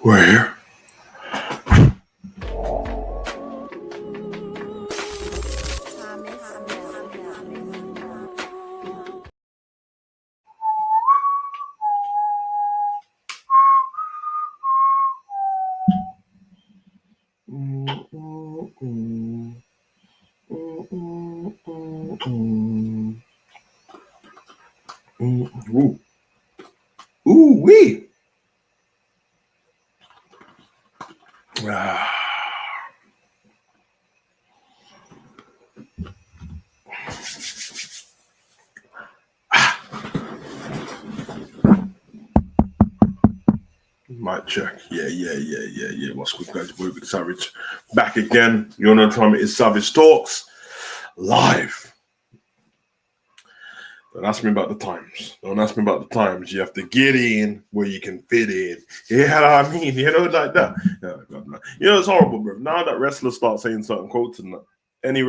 We're here. Ooh. Ooh wee. Mic check. Yeah. What's good, guys? Boy with Savage back again. You know what time it is. Savagetalks live. Don't ask me about the times. Don't ask me about the times. You have to get in where you can fit in. You know what I mean? You know, like that. You know, it's horrible, bro. Now that wrestlers start saying certain quotes and that, any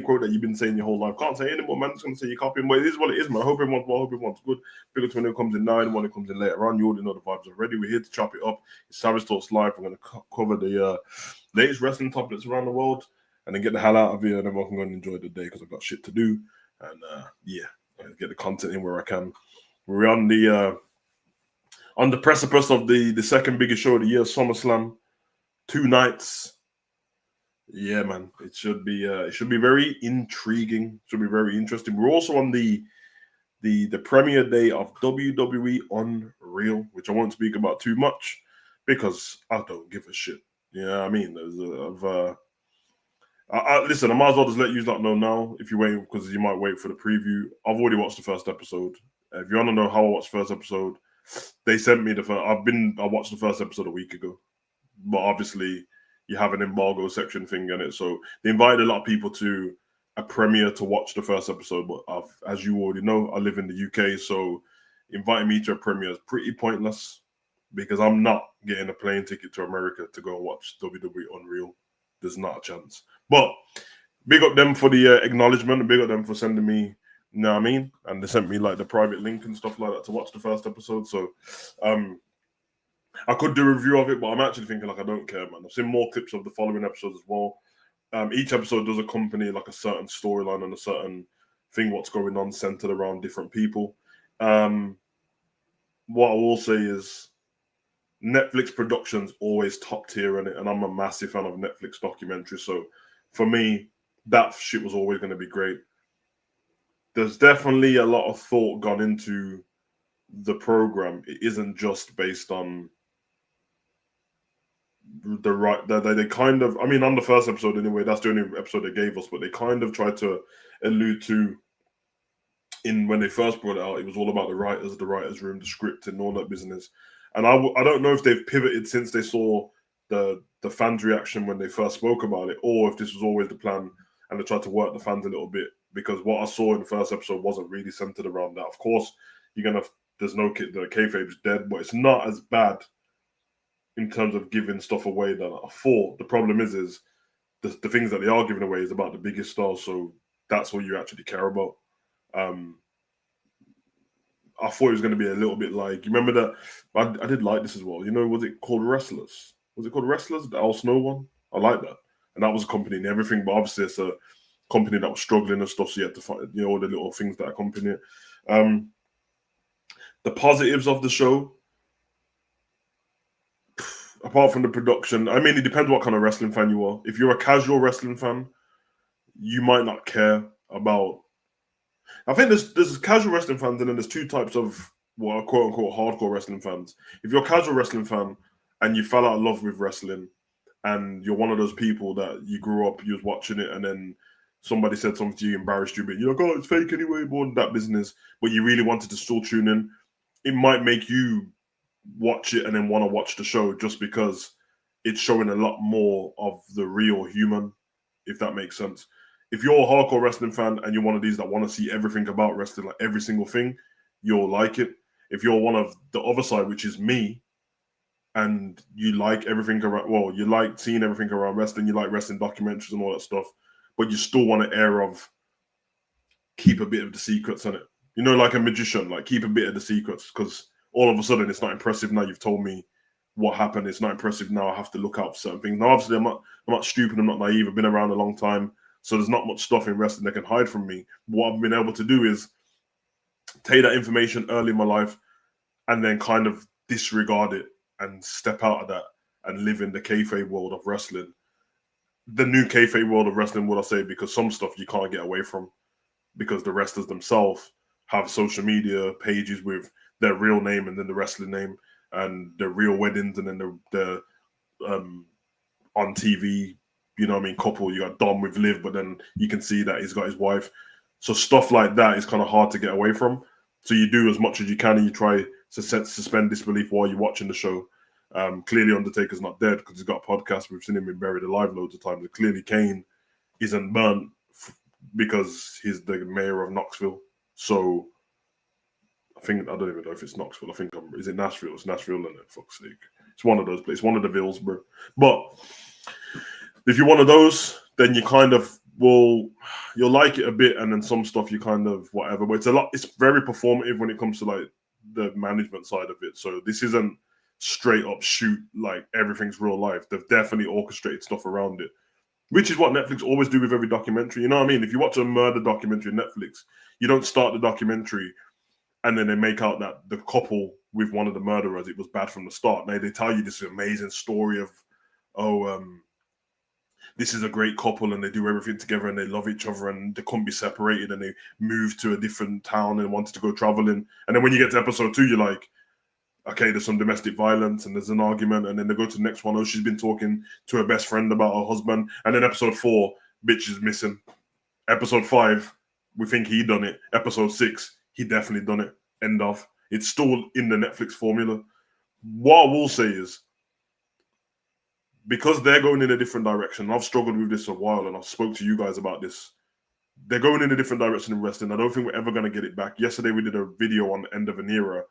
quote that you've been saying your whole life, can't say anymore, man. It's gonna say you're copying, but it is what it is, man. I hope everyone's well, I hope everyone's good. Bigger when it comes in now, when it comes in later on, you already know the vibes already. We're here to chop it up. It's Savagetalks Live. We're gonna cover the latest wrestling topics around the world and then get the hell out of here, and then we're gonna enjoy the day because I've got shit to do. And get the content in where I can. We're on the precipice of the second biggest show of the year, SummerSlam. 2 nights. Yeah, man. It should be very intriguing. It should be very interesting. We're also on the premiere day of WWE Unreal, which I won't speak about too much because I don't give a shit. You know what I mean? Listen, I might as well just let you lot know now if you're waiting, because you might wait for the preview. I've already watched the first episode. If you want to know how I watched the first episode, they sent me the first. I watched the first episode a week ago, but obviously you have an embargo section thing in it, so they invited a lot of people to a premiere to watch the first episode. But as you already know, I live in the UK, so inviting me to a premiere is pretty pointless because I'm not getting a plane ticket to America to go and watch WWE Unreal. There's not a chance. But big up them for the acknowledgement, and big up them for sending me, you know what I mean? And they sent me like the private link and stuff like that to watch the first episode. So I could do a review of it, but I'm actually thinking like I don't care, man. I've seen more clips of the following episodes as well. Each episode does accompany like a certain storyline and a certain thing, what's going on, centered around different people. What I will say is Netflix production's always top tier in it, and I'm a massive fan of Netflix documentaries. So for me, that shit was always going to be great. There's definitely a lot of thought gone into the program. It isn't just based on the right. They kind of, I mean, on the first episode anyway, that's the only episode they gave us, but they kind of tried to allude to, in when they first brought it out, it was all about the writers' room, the script, and all that business. And I don't know if they've pivoted since they saw the fans' reaction when they first spoke about it, or if this was always the plan and they tried to work the fans a little bit. Because what I saw in the first episode wasn't really centered around that. Of course, there's no kid, the kayfabe's dead, but it's not as bad in terms of giving stuff away that I thought. The problem is the things that they are giving away is about the biggest stars, so that's what you actually care about. I thought it was going to be a little bit like, you remember that? I did like this as well. You know, was it called Wrestlers? Was it called Wrestlers? The Al Snow one? I like that. And that was accompanying everything, but obviously it's a company that was struggling and stuff, so you had to find, you know, all the little things that accompany it. The positives of the show, apart from the production, I mean, it depends what kind of wrestling fan you are. If you're a casual wrestling fan, you might not care about. I think there's casual wrestling fans, and then there's two types of what are quote unquote hardcore wrestling fans. If you're a casual wrestling fan and you fell out of love with wrestling, and you're one of those people that you grew up, you was watching it, and then somebody said something to you, embarrassed you, but you're like, oh, it's fake anyway, more than that business, but you really wanted to still tune in, it might make you watch it and then want to watch the show just because it's showing a lot more of the real human, if that makes sense. If you're a hardcore wrestling fan and you're one of these that want to see everything about wrestling, like every single thing, you'll like it. If you're one of the other side, which is me, and you like everything around, well, you like seeing everything around wrestling, you like wrestling documentaries and all that stuff, but you still want an air of keep a bit of the secrets in it. Like a magician, like keep a bit of the secrets, because all of a sudden it's not impressive now you've told me what happened. It's not impressive now. I have to look out for certain things. Now, obviously, I'm not stupid. I'm not naive. I've been around a long time, so there's not much stuff in wrestling that can hide from me. What I've been able to do is take that information early in my life and then kind of disregard it and step out of that and live in the kayfabe world of wrestling. The new kayfabe world of wrestling, would I say, because some stuff you can't get away from because the wrestlers themselves have social media pages with their real name and then the wrestling name and their real weddings and then the on TV, you know what I mean, couple. You got Dom with Liv, but then you can see that he's got his wife. So stuff like that is kind of hard to get away from. So you do as much as you can and you try to suspend disbelief while you're watching the show. Clearly Undertaker's not dead because he's got a podcast. We've seen him been buried alive loads of times. And clearly Kane isn't burnt because he's the mayor of Knoxville. So I don't even know if it's Knoxville. I think is it Nashville? It's Nashville, isn't it? Fuck's sake. It's one of those places, one of the Villes, bro. But if you're one of those, then you kind of you'll like it a bit, and then some stuff you kind of whatever. But it's very performative when it comes to like the management side of it. So this isn't straight up shoot like everything's real life. They've definitely orchestrated stuff around it, which is what Netflix always do with every documentary. You know what I mean? If you watch a murder documentary on Netflix, you don't start the documentary and then they make out that the couple with one of the murderers, it was bad from the start. Now they tell you this amazing story of, this is a great couple and they do everything together and they love each other and they couldn't be separated and they moved to a different town and wanted to go traveling. And then when you get to episode 2, you're like, okay, there's some domestic violence and there's an argument. And then they go to the next one. Oh, she's been talking to her best friend about her husband. And then episode 4, bitch is missing. Episode 5, we think he done it. Episode 6, he definitely done it. End of. It's still in the Netflix formula. What I will say is, because they're going in a different direction, I've struggled with this a while and I've spoke to you guys about this. They're going in a different direction in wrestling. I don't think we're ever going to get it back. Yesterday we did a video on the end of an era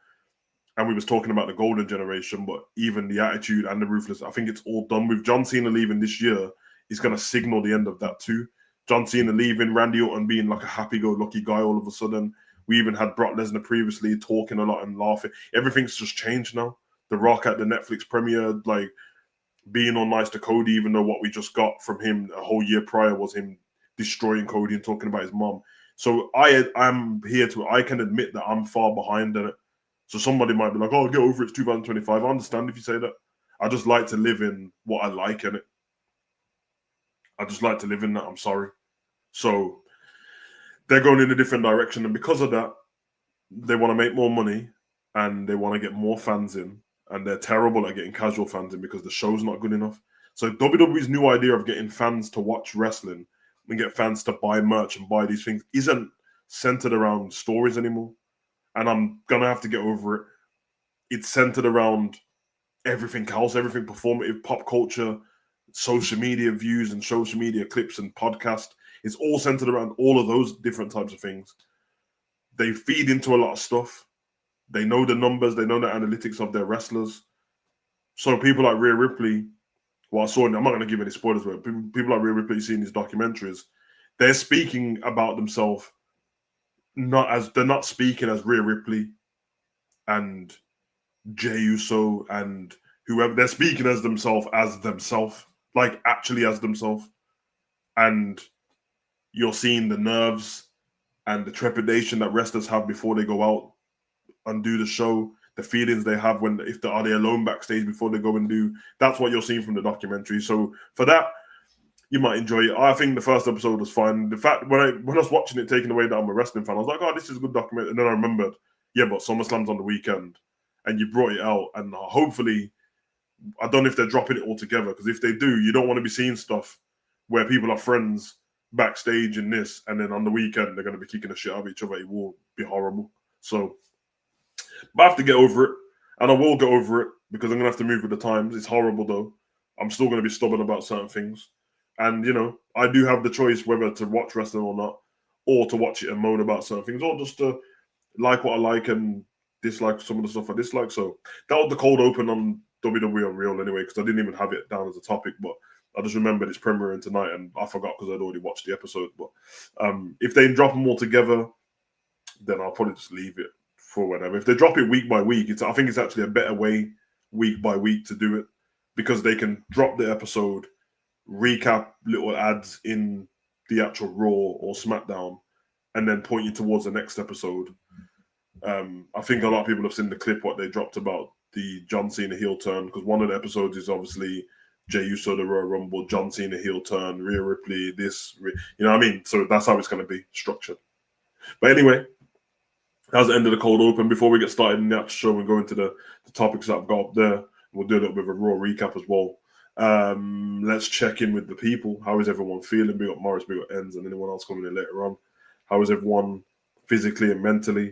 and we was talking about the golden generation, but even the attitude and the ruthless, I think it's all done. With John Cena leaving this year, is going to signal the end of that too. John Cena leaving, Randy Orton being like a happy-go-lucky guy all of a sudden. We even had Brock Lesnar previously talking a lot and laughing. Everything's just changed now. The Rock at the Netflix premiere, like being all nice to Cody, even though what we just got from him a whole year prior was him destroying Cody and talking about his mom. So I'm here I can admit that I'm far behind in it. So somebody might be like, oh, get over it, it's 2025. I understand if you say that. I just like to live in what I like in it. I just like to live in that. I'm sorry. So they're going in a different direction. And because of that, they want to make more money and they want to get more fans in. And they're terrible at getting casual fans in because the show's not good enough. So WWE's new idea of getting fans to watch wrestling and get fans to buy merch and buy these things isn't centered around stories anymore. And I'm going to have to get over it. It's centered around everything else, everything performative, pop culture, social media views and social media clips and podcast. It's all centered around all of those different types of things. They feed into a lot of stuff. They know the numbers. They know the analytics of their wrestlers. So people like Rhea Ripley, I'm not going to give any spoilers, but people like Rhea Ripley seeing these documentaries, they're speaking about themselves they're not speaking as Rhea Ripley and Jey Uso and whoever. They're speaking as themselves, like actually as themselves. And you're seeing the nerves and the trepidation that wrestlers have before they go out and do the show, the feelings they have are they alone backstage before they go and do. That's what you're seeing from the documentary. So for that, you might enjoy it. I think the first episode was fine. The fact when I was watching it, taking away that I'm a wrestling fan, I was like, oh, this is a good documentary. And then I remembered, yeah, but SummerSlam's on the weekend, and you brought it out, and hopefully, I don't know if they're dropping it all together, because if they do, you don't want to be seeing stuff where people are friends backstage in this, and then on the weekend they're going to be kicking the shit out of each other. It will be horrible. So, but I have to get over it, and I will get over it because I'm going to have to move with the times. It's horrible though. I'm still going to be stubborn about certain things. And, I do have the choice whether to watch wrestling or not, or to watch it and moan about certain things, or just to like what I like and dislike some of the stuff I dislike. So that was the cold open on WWE Unreal anyway, because I didn't even have it down as a topic, but I just remembered it's premiering tonight and I forgot because I'd already watched the episode. But if they drop them all together, then I'll probably just leave it for whatever. If they drop it week by week, I think it's actually a better way week by week to do it because they can drop the episode, recap little ads in the actual Raw or SmackDown, and then point you towards the next episode. I think a lot of people have seen the clip what they dropped about the John Cena heel turn, because one of the episodes is obviously Jey Uso, the Royal Rumble, John Cena heel turn, Rhea Ripley, you know what I mean? So that's how it's going to be structured. But anyway, that's the end of the cold open. Before we get started in the actual show and go into the topics that I've got up there, we'll do a little bit of a Raw recap as well. Let's check in with the people. How is everyone feeling? We got Morris, we got Enz, and anyone else coming in later on. How is everyone physically and mentally?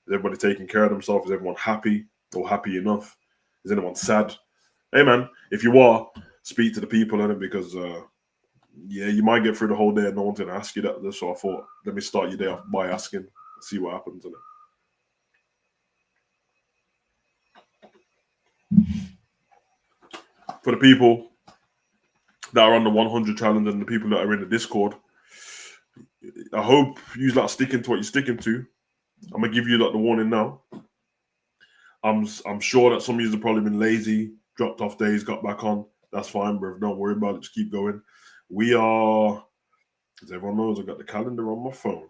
Is everybody taking care of themselves? Is everyone happy or happy enough? Is anyone sad? Hey man, if you are, speak to the people in it, because you might get through the whole day and no one's gonna ask you that. So I thought, let me start your day off by asking, see what happens in it. For the people that are on the 100 challenge and the people that are in the Discord, I hope you like sticking to what you're sticking to. I'm gonna give you like the warning now. I'm sure that some of you have probably been lazy, dropped off days, got back on. That's fine, bro. Don't worry about it. Just keep going. We are, as everyone knows, I've got the calendar on my phone.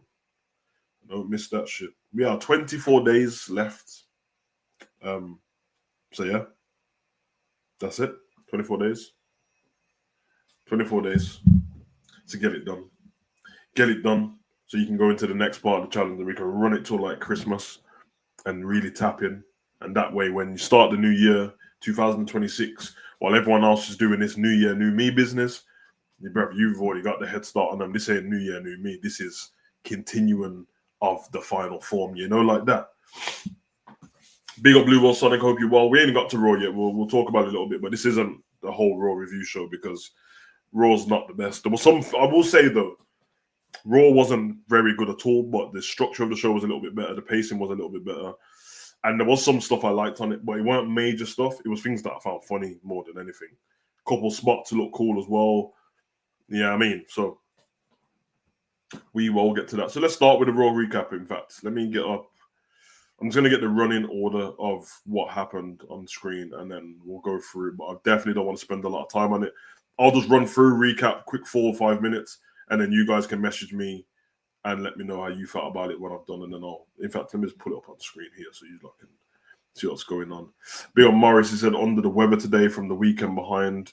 Don't miss that shit. We are 24 days left. So yeah, that's it. 24 days. 24 days to get it done. Get it done so you can go into the next part of the challenge and we can run it till like Christmas and really tap in. And that way, when you start the new year, 2026, while everyone else is doing this new year, new me business, you've already got the head start on them. This ain't new year, new me. This is continuing of the final form, like that. Big up Blue Wall Sonic, hope you're well. We ain't got to Raw yet. We'll talk about it a little bit, but this isn't the whole Raw review show because Raw's not the best. There was some, I will say though, Raw wasn't very good at all, but the structure of the show was a little bit better. The pacing was a little bit better. And there was some stuff I liked on it, but it weren't major stuff. It was things that I found funny more than anything. Couple spots to look cool as well. Yeah, I mean, so we will get to that. So let's start with the Raw recap, in fact. Let me get up. I'm just going to get the running order of what happened on screen, and then we'll go through it. But I definitely don't want to spend a lot of time on it. I'll just run through, recap, quick 4 or 5 minutes, and then you guys can message me and let me know how you felt about it when I've done, and then in fact, let me just put it up on the screen here so you lot can see what's going on. Big on Morris, he said, under the weather today from the weekend behind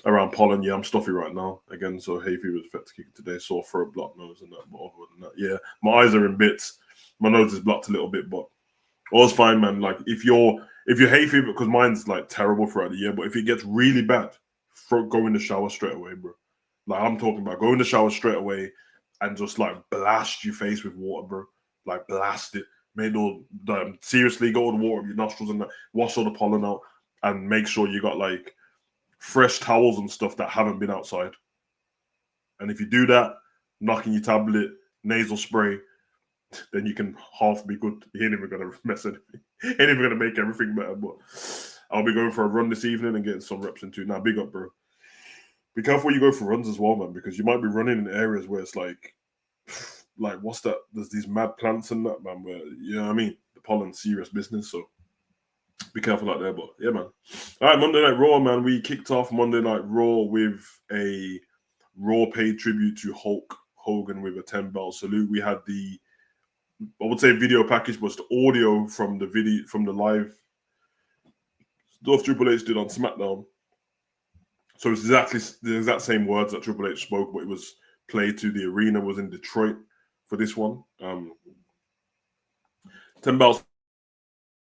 around pollen. Yeah, I'm stuffy right now. Again, so hay fever was affected kicking today, sore throat, blocked nose, and that. But other than that, yeah, my eyes are in bits. My nose is blocked a little bit, but all's fine, man. Like if you're hay fever, because mine's like terrible throughout the year, but if it gets really bad, go in the shower straight away, bro. Like I'm talking about, go in the shower straight away and just like blast your face with water, bro. Like blast it. Seriously, go with water with your nostrils and wash all the pollen out, and make sure you got like fresh towels and stuff that haven't been outside. And if you do that, knocking your tablet, nasal spray, then you can half be good. He ain't even gonna mess anything. Ain't even gonna make everything better. But I'll be going for a run this evening and getting some reps into. Now, big up, bro. Be careful when you go for runs as well, man, because you might be running in areas where it's like what's that? There's these mad plants and that, man. Where you know what I mean? The pollen's serious business, so be careful out there. But yeah, man. All right, Monday Night Raw, man. We kicked off Monday Night Raw with a Raw paid tribute to Hulk Hogan with a 10-bell salute. We had the, I would say, video package, was the audio from the video from the live stuff Triple H did on SmackDown. So it's exactly the exact same words that Triple H spoke, but it was played to the arena. Was in Detroit for this one. 10 bells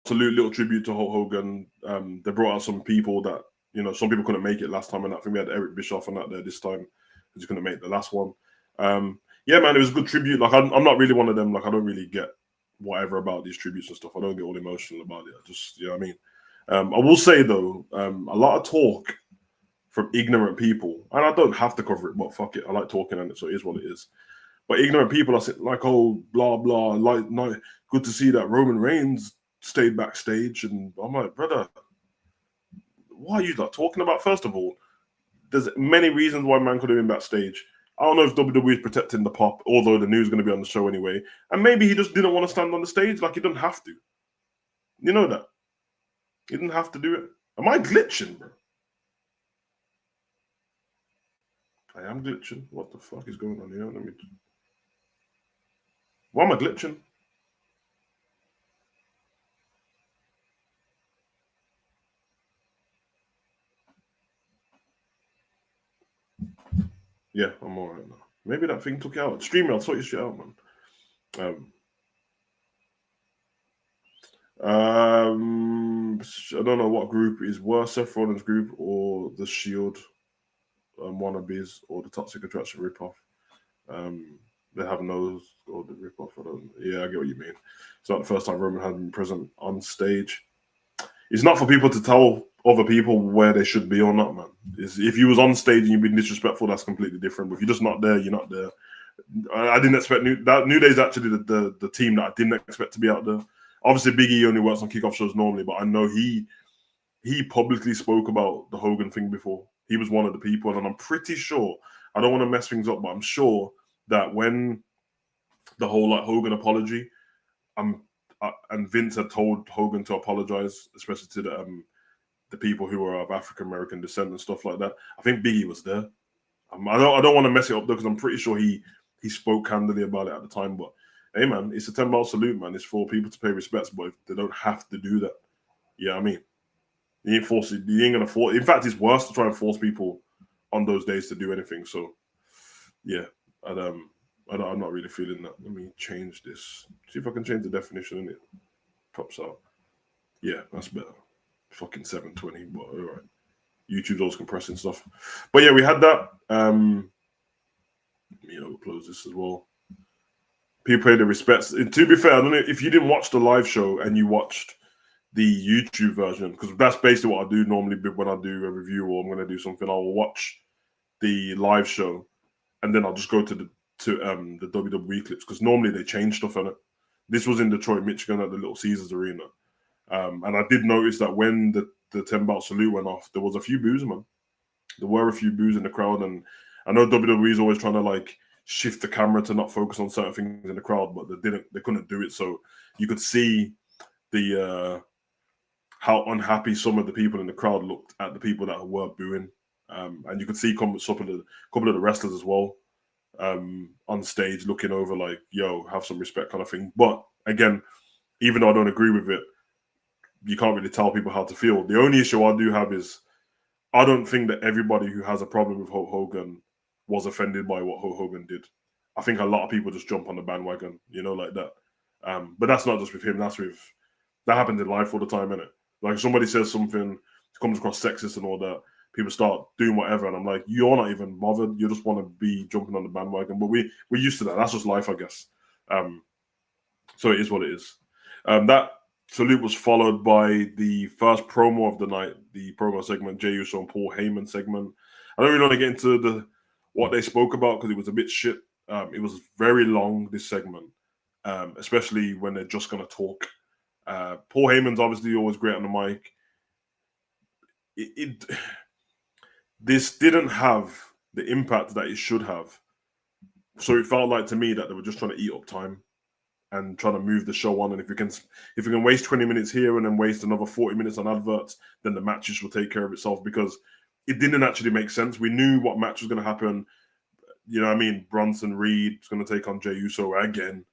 salute, little tribute to Hulk Hogan. They brought out some people that, some people couldn't make it last time, and I think we had Eric Bischoff and that there this time. He couldn't make the last one. Yeah, man, it was a good tribute. Like I'm not really one of them. Like I don't really get whatever about these tributes and stuff. I don't get all emotional about it. I just, you know what I mean. I will say though, a lot of talk from ignorant people, and I don't have to cover it, but fuck it, I like talking on it, so it is what it is. But ignorant people are like, oh, blah blah, like, no, good to see that Roman Reigns stayed backstage, and I'm like, brother, what are you like talking about? First of all, there's many reasons why man could have been backstage. I don't know if WWE is protecting the pop, although the news is going to be on the show anyway, and maybe he just didn't want to stand on the stage. Like he didn't have to, you know that he didn't have to do it. Am I glitching, bro? I am glitching. What the fuck is going on here? Let me. Why am I glitching? Yeah, I'm alright now. Maybe that thing took it out. StreamYard, sort your shit out, man. I don't know what group is worse, Seth Rollins' group or the Shield wannabes or the Toxic Attraction ripoff. They have nose or the ripoff. Yeah, I get what you mean. It's not the first time Roman has been present on stage. It's not for people to tell other people where they should be or not, man. If you was on stage and you've been disrespectful, that's completely different. But if you're just not there, you're not there. I didn't expect New Day's actually the team that I didn't expect to be out there. Obviously, Big E only works on kickoff shows normally, but I know he publicly spoke about the Hogan thing before. He was one of the people, and I'm pretty sure, I don't want to mess things up, but I'm sure that when the whole like Hogan apology, and Vince had told Hogan to apologize, especially to the people who were of African American descent and stuff like that. I think Biggie was there. I don't want to mess it up though, because I'm pretty sure he spoke candidly about it at the time. But hey, man, it's a 10-mile salute, man. It's for people to pay respects, but they don't have to do that. Yeah, I mean, you ain't force it. You ain't gonna force. In fact, it's worse to try and force people on those days to do anything. So, yeah, and, I'm not really feeling that. Let me change this. See if I can change the definition in it. Pops out. Yeah, that's better. Fucking 720, but all right. YouTube's always compressing stuff. But yeah, we had that. We'll close this as well. People pay the respects. And to be fair, I don't know if you didn't watch the live show and you watched the YouTube version, because that's basically what I do normally when I do a review or I'm going to do something. I'll watch the live show and then I'll just go to the WWE clips, because normally they change stuff on it. This was in Detroit, Michigan at the Little Caesars Arena. And I did notice that when the 10-belt salute went off, there was a few boos, man. There were a few boos in the crowd, and I know WWE is always trying to like shift the camera to not focus on certain things in the crowd, but they couldn't do it. So you could see the how unhappy some of the people in the crowd looked at the people that were booing, and you could see a couple of the wrestlers as well on stage looking over like, "Yo, have some respect," kind of thing. But again, even though I don't agree with it, you can't really tell people how to feel. The only issue I do have is I don't think that everybody who has a problem with Hulk Hogan was offended by what Hulk Hogan did. I think a lot of people just jump on the bandwagon, like that. But that's not just with him. That happens in life all the time, innit? Like if somebody says something, comes across sexist and all that, people start doing whatever, and I'm like, you're not even bothered. You just want to be jumping on the bandwagon. But we're used to that. That's just life, I guess. So it is what it is. That salute was followed by the first promo of the night, the promo segment, Jey Uso and Paul Heyman segment. I don't really want to get into what they spoke about because it was a bit shit. It was very long, this segment, especially when they're just going to talk. Paul Heyman's obviously always great on the mic. This didn't have the impact that it should have. So it felt like to me that they were just trying to eat up time and trying to move the show on. And if you can waste 20 minutes here and then waste another 40 minutes on adverts, then the matches will take care of itself, because it didn't actually make sense. We knew what match was going to happen. You know what I mean? Bronson Reed was going to take on Jey Uso again.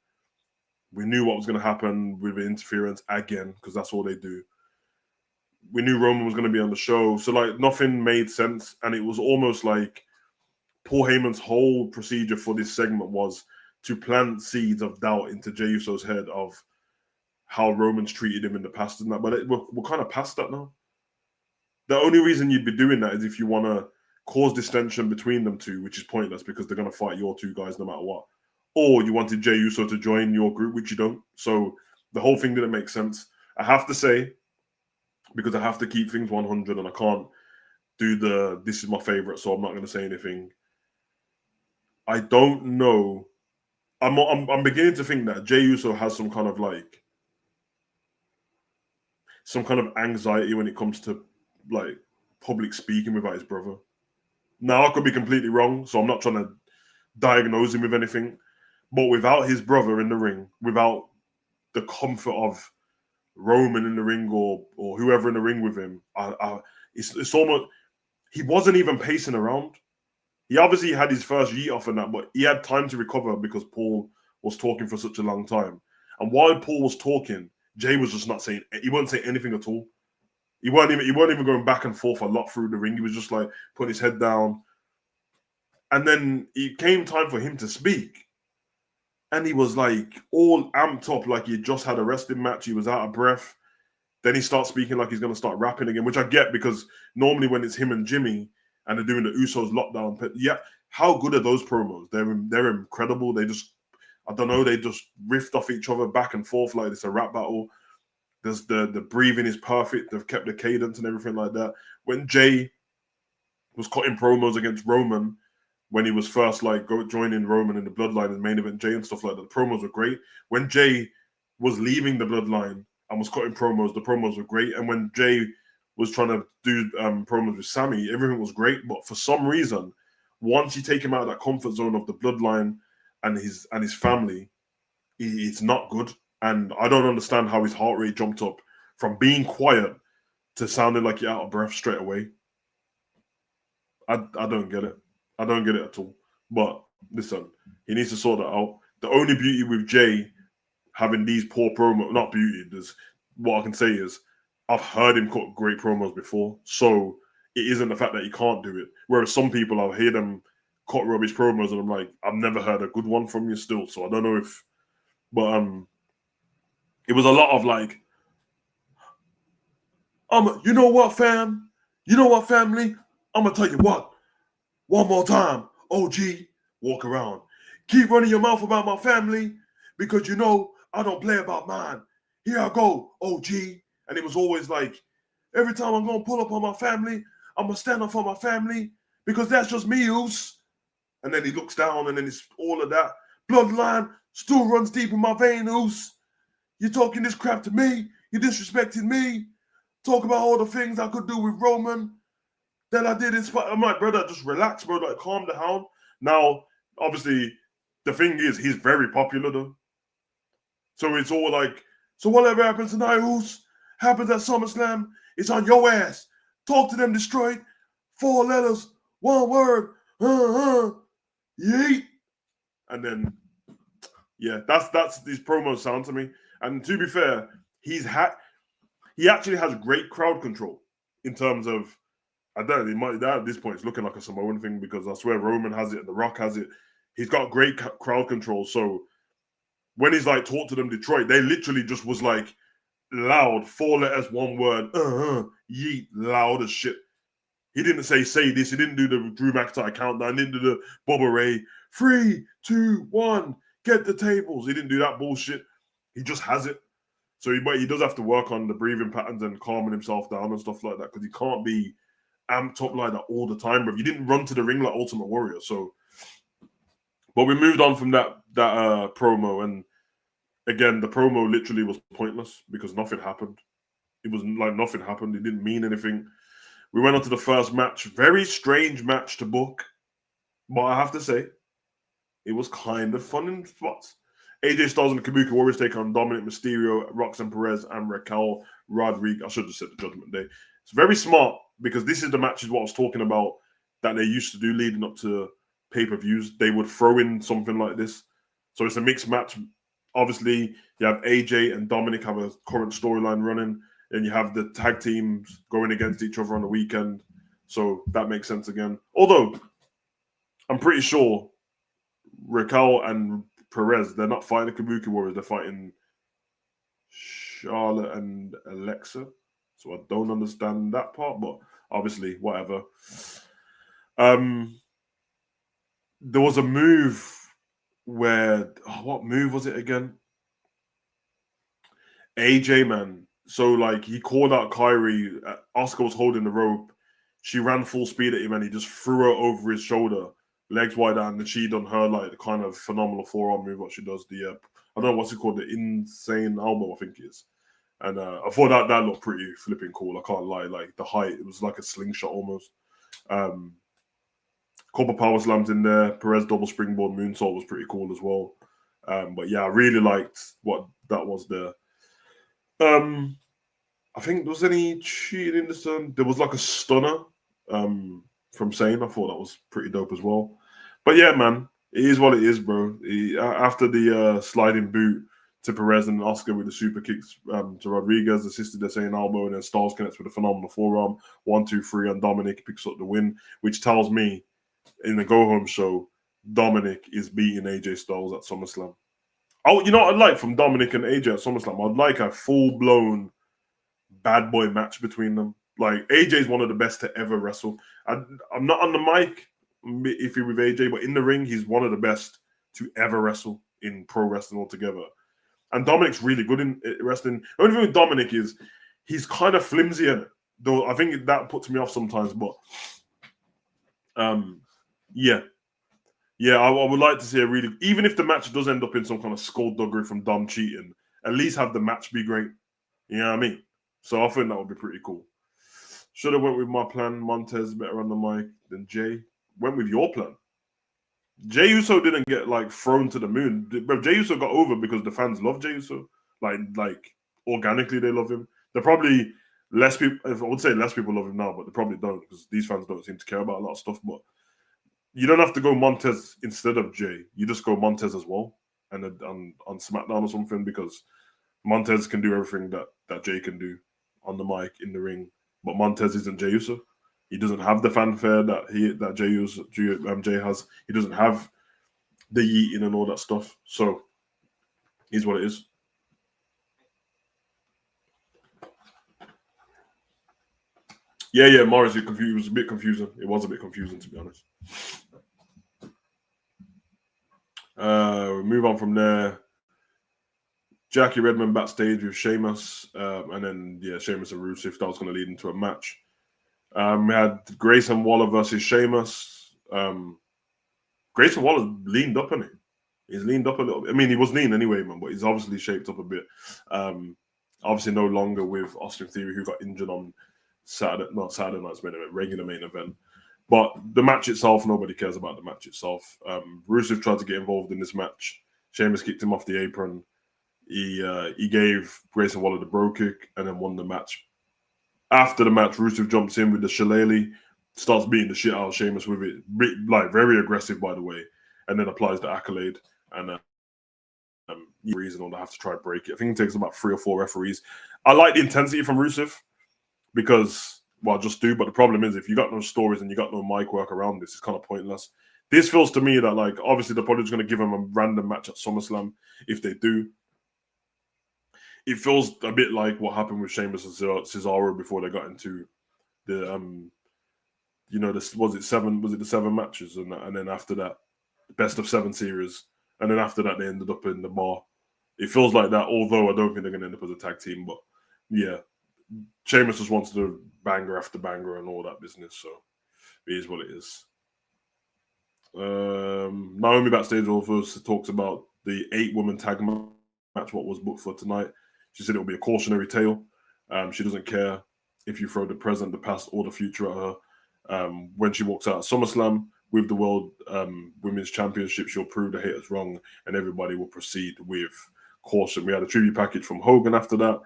We knew what was going to happen with interference again, because that's all they do. We knew Roman was going to be on the show. So like nothing made sense. And it was almost like Paul Heyman's whole procedure for this segment was to plant seeds of doubt into Jey Uso's head of how Roman's treated him in the past and that. But we're kind of past that now. The only reason you'd be doing that is if you want to cause distension between them two, which is pointless because they're going to fight your two guys no matter what. Or you wanted Jey Uso to join your group, which you don't. So the whole thing didn't make sense. I have to say, because I have to keep things 100 and I can't do this is my favorite, so I'm not going to say anything. I don't know. I'm beginning to think that Jey Uso has some kind of anxiety when it comes to like public speaking without his brother. Now I could be completely wrong, so I'm not trying to diagnose him with anything. But without his brother in the ring, without the comfort of Roman in the ring or whoever in the ring with him, it's almost he wasn't even pacing around. He obviously had his first yeet off and that, but he had time to recover because Paul was talking for such a long time. And while Paul was talking, Jay was just not saying. He wasn't saying anything at all. He weren't even going back and forth a lot through the ring. He was just like putting his head down. And then it came time for him to speak. And he was like all amped up, like he just had a wrestling match. He was out of breath. Then he starts speaking like he's going to start rapping again, which I get because normally when it's him and Jimmy and they're doing the Usos lockdown, but yeah, how good are those promos? They're incredible. They just, I don't know, they just riffed off each other back and forth like it's a rap battle. There's the breathing is perfect. They've kept the cadence and everything like that. When Jay was cutting promos against Roman, when he was first like joining Roman in the Bloodline and main event Jay and stuff like that, the promos were great. When Jay was leaving the Bloodline and was cutting promos, the promos were great. And when Jay was trying to do promos with Sammy, everything was great. But for some reason, once you take him out of that comfort zone of the Bloodline and his family, it's not good. And I don't understand how his heart rate jumped up from being quiet to sounding like you're out of breath straight away. I don't get it. I don't get it at all. But listen, he needs to sort that out. The only beauty with Jay having these poor promos, not beauty, there's what I can say is I've heard him cut great promos before. So it isn't the fact that he can't do it. Whereas some people, I'll hear them cut rubbish promos and I'm like, I've never heard a good one from you still. So I don't know if, but it was a lot of like, you know what, fam? You know what, family? I'm gonna tell you what. One more time, OG, walk around. Keep running your mouth about my family because you know I don't play about mine. Here I go, OG. And it was always like, every time I'm gonna pull up on my family, I'm gonna stand up for my family because that's just me, Oos. And then he looks down and then it's all of that. Bloodline still runs deep in my vein, Oos. You're talking this crap to me. You're disrespecting me. Talk about all the things I could do with Roman that I did in spite. I'm like, brother, just relax, bro. Like, calm down. Now, obviously, the thing is, he's very popular, though. So it's all like, so whatever happens tonight, who's happens at SummerSlam, it's on your ass. Talk to them, Detroit. 4 letters, 1 word. Yeet. And then, yeah, that's these promos sound to me. And to be fair, he actually has great crowd control in terms of, I don't know, it might, that at this point it's looking like a Samoan thing because I swear Roman has it, The Rock has it. He's got great crowd control. So when he's like talk to them Detroit, they literally just was like loud, 4 letters, 1 word, yeet, loud as shit. He didn't say this. He didn't do the Drew McIntyre countdown. He didn't do the Bubba Ray 3, 2, 1, get the tables. He didn't do that bullshit. He just has it. So he does have to work on the breathing patterns and calming himself down and stuff like that because he can't be amped up like that all the time, bro. You didn't run to the ring like Ultimate Warrior. So, but we moved on from that promo, and again, the promo literally was pointless because nothing happened. It was like nothing happened. It didn't mean anything. We went on to the first match. Very strange match to book, but I have to say, it was kind of fun in spots. AJ Styles and the Kabuki Warriors take on Dominic Mysterio, Roxanne Perez, and Raquel Rodriguez. I should have said the Judgment Day. It's very smart because this is the matches what I was talking about that they used to do leading up to pay-per-views. They would throw in something like this. So it's a mixed match. Obviously, you have AJ and Dominic have a current storyline running, and you have the tag teams going against each other on the weekend. So that makes sense again. Although, I'm pretty sure Raquel and Perez, they're not fighting the Kabuki Warriors, they're fighting Charlotte and Alexa. So I don't understand that part, but obviously, whatever. There was a move where, what move was it again? AJ, man. So, like, he called out Kyrie. Asuka was holding the rope. She ran full speed at him, and he just threw her over his shoulder, legs wide out, and she done her, like, the kind of phenomenal forearm move, what she does. I don't know what's it called, the insane elbow, I think it is. And I thought that looked pretty flipping cool. I can't lie. Like, the height, it was like a slingshot almost. Couple power slams in there. Perez double springboard moonsault was pretty cool as well. But yeah, I really liked what that was there. I think was any cheating in this one. There was like a stunner from Sane. I thought that was pretty dope as well. But yeah, man, it is what it is, bro. After the sliding boot to Perez and Oscar with the super kicks to Rodriguez, assisted the Sane elbow, and then Styles connects with a phenomenal forearm. 1-2-3, and Dominic picks up the win, which tells me in the go home show, Dominic is beating AJ Styles at SummerSlam. Oh, you know what I'd like from Dominic and AJ at SummerSlam? I'd like a full blown bad boy match between them. Like AJ's one of the best to ever wrestle. I'm not on the mic iffy with AJ, but in the ring, he's one of the best to ever wrestle in pro wrestling altogether. And Dominic's really good in wrestling. The only thing with Dominic is he's kind of flimsy in it, though. I think that puts me off sometimes. But yeah, I would like to see a really, even if the match does end up in some kind of skullduggery from Dom cheating, at least have the match be great. You know what I mean? So I think that would be pretty cool. Should have went with my plan. Montez better on the mic than Jay. Went with your plan. Jey Uso didn't get like thrown to the moon. But Jey Uso got over because the fans love Jey Uso. Like organically they love him. They're probably less people. I would say less people love him now, but they probably don't because these fans don't seem to care about a lot of stuff. But you don't have to go Montez instead of Jay. You just go Montez as well, and on SmackDown or something because Montez can do everything that Jay can do on the mic in the ring. But Montez isn't Jey Uso. He doesn't have the fanfare that Jay has. He doesn't have the yeeting and all that stuff. So he's what it is. Yeah, Morris, it was a bit confusing. It was a bit confusing, to be honest. We move on from there. Jackie Redmond backstage with Sheamus, and then Sheamus and Rusev. That was going to lead into a match. We had Grayson Waller versus Sheamus. Grayson Waller leaned up on it. He's leaned up a little bit. I mean, he was lean anyway, man, but he's obviously shaped up a bit. Obviously, no longer with Austin Theory, who got injured on Saturday night's main event, regular main event. But the match itself, nobody cares about the match itself. Rusev tried to get involved in this match. Sheamus kicked him off the apron. He gave Grayson Waller the bro kick and then won the match. After the match, Rusev jumps in with the shillelagh, starts beating the shit out of Sheamus with it, like very aggressive, by the way, and then applies the accolade. And reason or they have to try to break it. I think it takes about 3 or 4 referees. I like the intensity from Rusev because, well, just do. But the problem is, if you got no stories and you got no mic work around this, it's kind of pointless. This feels to me that, like, obviously they're probably just going to give him a random match at SummerSlam if they do. It feels a bit like what happened with Sheamus and Cesaro before they got into the this was it the 7 matches and then after that best of 7 series, and then after that they ended up in the bar. It feels like that, although I don't think they're going to end up as a tag team. But yeah, Sheamus just wants to do banger after banger and all that business, so it is what it is. Naomi backstage also talks about the 8-woman tag match, what was booked for tonight. She said it'll be a cautionary tale. She doesn't care if you throw the present, the past, or the future at her. When she walks out at SummerSlam with the World Women's Championship, she'll prove the haters wrong, and everybody will proceed with caution. We had a tribute package from Hogan after that,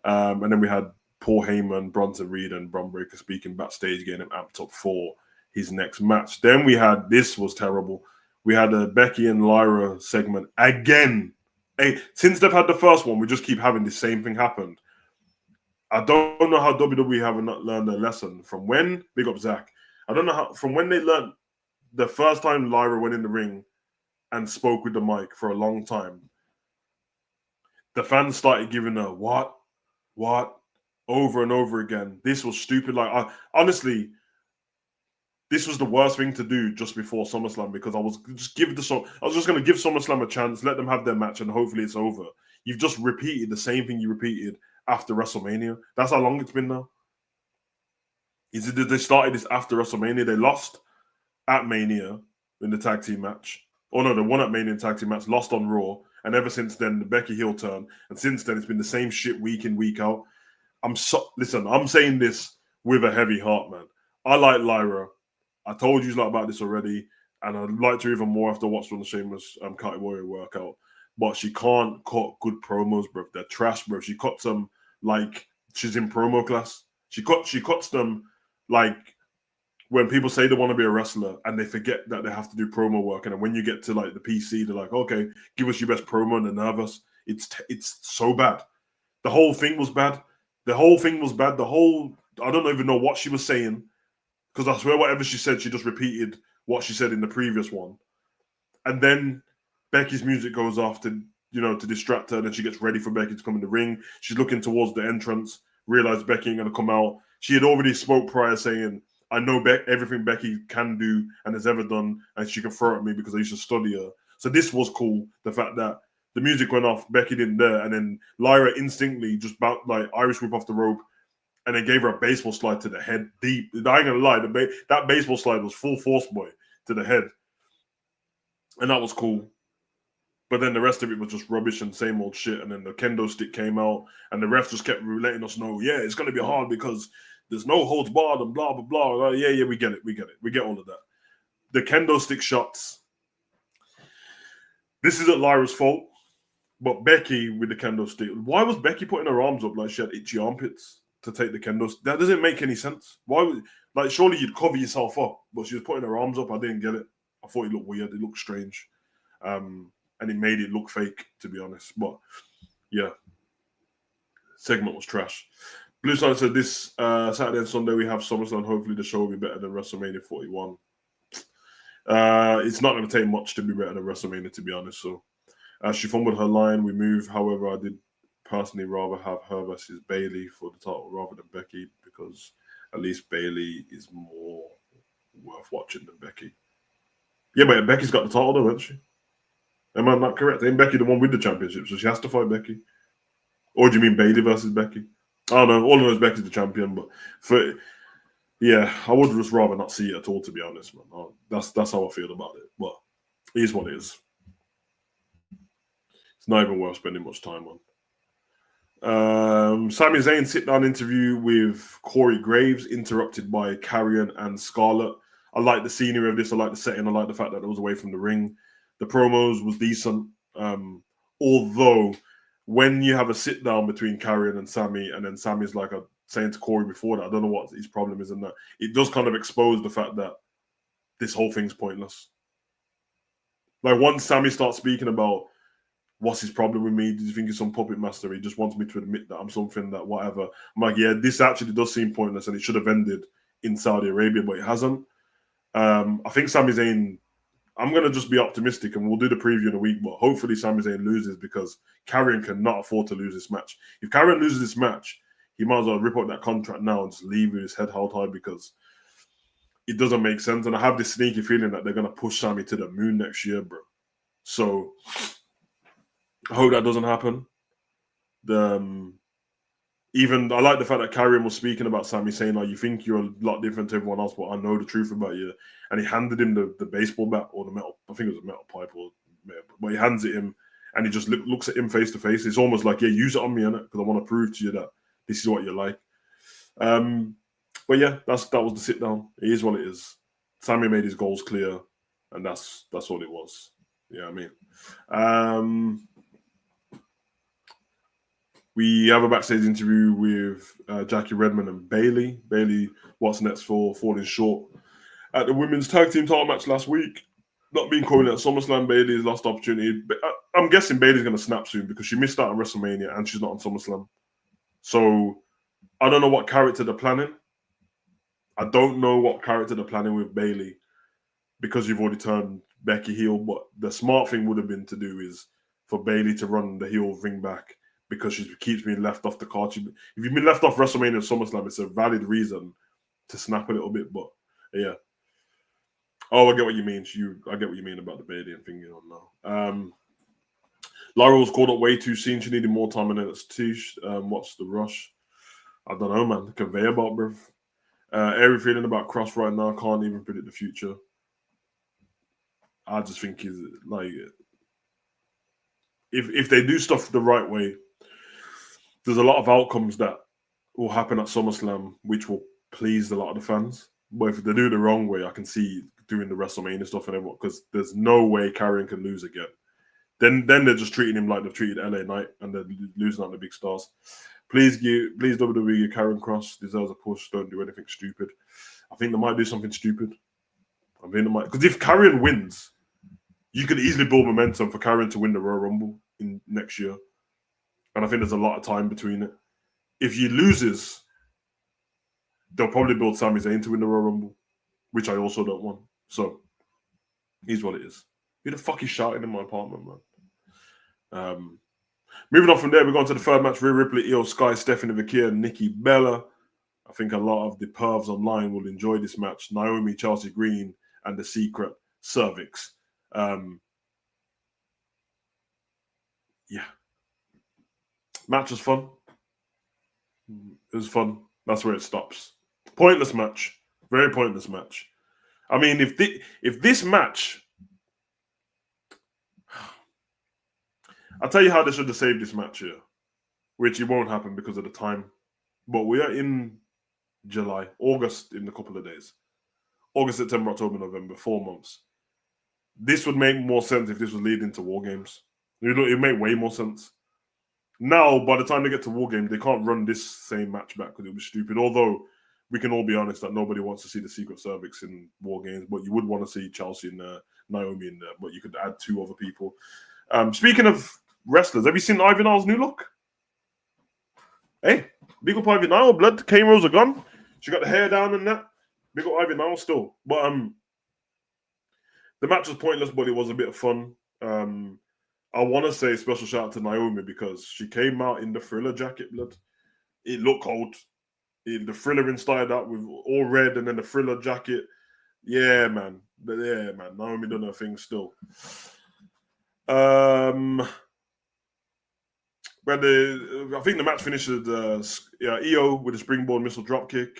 and then we had Paul Heyman, Bronson Reed, and Bron Breakker speaking backstage, getting him amped up for his next match. Then we had, this was terrible, we had a Becky and Lyra segment again. Hey, since they've had the first one, we just keep having the same thing happen. I don't know how WWE haven't learned their lesson from when, big up Zach, I don't know how, from when they learned the first time Lyra went in the ring and spoke with the mic for a long time. The fans started giving her what, over and over again. This was stupid. Like, honestly, this was the worst thing to do just before SummerSlam because I was just going to give SummerSlam a chance, let them have their match, and hopefully it's over. You've just repeated the same thing you repeated after WrestleMania. That's how long it's been now. They started this after WrestleMania. They lost at Mania in the tag team match. Oh no, they won at Mania in tag team match, lost on Raw, and ever since then the Becky heel turn, and since then it's been the same shit week in, week out. Listen, I'm saying this with a heavy heart, man. I like Lyra. I told you about this already, and I'd like to even more after watching the Sheamus Kite Warrior workout. But she can't cut good promos, bro. They're trash, bro. She cut some like she's in promo class. She cuts them like when people say they want to be a wrestler and they forget that they have to do promo work. And then when you get to like the PC, they're like, okay, give us your best promo, and they're nervous. It's so bad. The whole thing was bad. The whole thing was bad. I don't even know what she was saying, because I swear whatever she said, she just repeated what she said in the previous one. And then Becky's music goes off to distract her. And then she gets ready for Becky to come in the ring. She's looking towards the entrance, realized Becky ain't gonna come out. She had already spoke prior saying, I know everything Becky can do and has ever done, and she can throw at me because I used to study her. So this was cool. The fact that the music went off, Becky didn't there, and then Lyra instinctively just like Irish whip off the rope, and then gave her a baseball slide to the head deep. I ain't gonna lie, that baseball slide was full force, boy, to the head, and that was cool. But then the rest of it was just rubbish and same old shit. And then the kendo stick came out, and the ref just kept letting us know, yeah, it's gonna be hard because there's no holds barred and blah blah blah. Yeah, we get it, we get all of that. The kendo stick shots. This isn't Lyra's fault, but Becky with the kendo stick. Why was Becky putting her arms up like she had itchy armpits to take the kendo? That doesn't make any sense. Why would, like, surely you'd cover yourself up, but she was putting her arms up. I didn't get it. I thought it looked weird. It looked strange. And it made it look fake, to be honest. But yeah, segment was trash. Blue Side said this Saturday and Sunday we have SummerSlam. Hopefully the show will be better than WrestleMania 41. It's not going to take much to be better than WrestleMania, to be honest. So she fumbled her line. We move. However, I did personally rather have her versus Bayley for the title rather than Becky, because at least Bayley is more worth watching than Becky. Yeah, but Becky's got the title though, hasn't she? Am I not correct? Ain't Becky the one with the championship, so she has to fight Becky? Or do you mean Bayley versus Becky? I don't know. All I know is Becky's the champion, but I would just rather not see it at all, to be honest, man. That's how I feel about it. But it is what it is. It's not even worth spending much time on. Sami Zayn sit-down interview with Corey Graves, interrupted by Karrion and Scarlett. I like the scenery of this. I like the setting. I like the fact that it was away from the ring. The promos was decent. Although, when you have a sit-down between Karrion and Sami, and then Sami's like saying to Corey before that, I don't know what his problem is in that. It does kind of expose the fact that this whole thing's pointless. Like, once Sami starts speaking about what's his problem with me, do you think he's some puppet master? He just wants me to admit that I'm something that whatever. I'm like, yeah, this actually does seem pointless, and it should have ended in Saudi Arabia, but it hasn't. I think Sami Zayn, I'm going to just be optimistic, and we'll do the preview in a week, but hopefully Sami Zayn loses, because Karrion cannot afford to lose this match. If Karrion loses this match, he might as well rip up that contract now and just leave with his head held high, because it doesn't make sense. And I have this sneaky feeling that they're going to push Sami to the moon next year, bro. So I hope that doesn't happen. Even I like the fact that Karrion was speaking about Sami, saying, like, you think you're a lot different to everyone else, but I know the truth about you. And he handed him the baseball bat, or the metal, I think it was a metal pipe, but he hands it him, and he just looks at him face to face. It's almost like, yeah, use it on me, innit? Because I want to prove to you that this is what you're like. But yeah, that was the sit down. It is what it is. Sami made his goals clear, and that's all it was. Yeah, I mean. We have a backstage interview with Jackie Redmond and Bayley. Bayley, what's next for falling short at the women's tag team title match last week. Not being called at SummerSlam, Bayley's lost opportunity. But I'm guessing Bayley's going to snap soon, because she missed out on WrestleMania and she's not on SummerSlam. So I don't know what character they're planning. I don't know what character they're planning with Bayley, because you've already turned Becky heel. But the smart thing would have been to do is for Bayley to run the heel ring back, because she keeps being left off the card. If you've been left off WrestleMania and SummerSlam, it's a valid reason to snap a little bit. But yeah. Oh, I get what you mean. I get what you mean about the Bayley and thing. You don't know. Lara was called up way too soon. She needed more time in NXT. What's the rush? I don't know, man. The conveyor belt, bruv. Every feeling about Cross right now. Can't even predict the future. I just think he's like, if they do stuff the right way, there's a lot of outcomes that will happen at SummerSlam which will please a lot of the fans. But if they do it the wrong way, I can see doing the WrestleMania stuff and everything, because there's no way Karrion can lose again. Then they're just treating him like they've treated LA Knight, and they're losing out the big stars. Please WWE, Karen Cross deserves a push. Don't do anything stupid. I think they might do something stupid. I mean, they might, because if Karrion wins, you could easily build momentum for Karrion to win the Royal Rumble in next year, and I think there's a lot of time between it. If he loses, they'll probably build Sami Zayn to win the Royal Rumble, which I also don't want. So, here's what it is. Who the fuck is shouting in my apartment, man? Moving on from there, we're going to the third match: Rhea Ripley, Io Sky, Stephanie Vaquer, and Nikki Bella. I think a lot of the pervs online will enjoy this match. Naomi, Chelsea Green, and the Secret Cervix. Yeah. Match was fun. It was fun. That's where it stops. Pointless match. Very pointless match. I mean, if this match... I'll tell you how they should have saved this match here, which it won't happen because of the time. But we are in July, August in a couple of days. August, September, October, November, 4 months. This would make more sense if this was leading to War Games. It would make way more sense. Now, by the time they get to War Games, they can't run this same match back because it would be stupid. Although, we can all be honest that nobody wants to see the Secret Cervix in War Games, but you would want to see Chelsea and Naomi in there, but you could add 2 other people. Speaking of wrestlers, have you seen Ivy Nile's new look? Hey, big up Ivy Nile, blood. Cane Rose are gone. She got the hair down and that. Big up Ivy Nile still. But the match was pointless, but it was a bit of fun. I want to say special shout out to Naomi because she came out in the Thriller jacket, blood. It looked cold. The Thriller started out with all red and then the Thriller jacket. Yeah, man. Naomi done her thing still. I think the match finished with Io with a springboard missile dropkick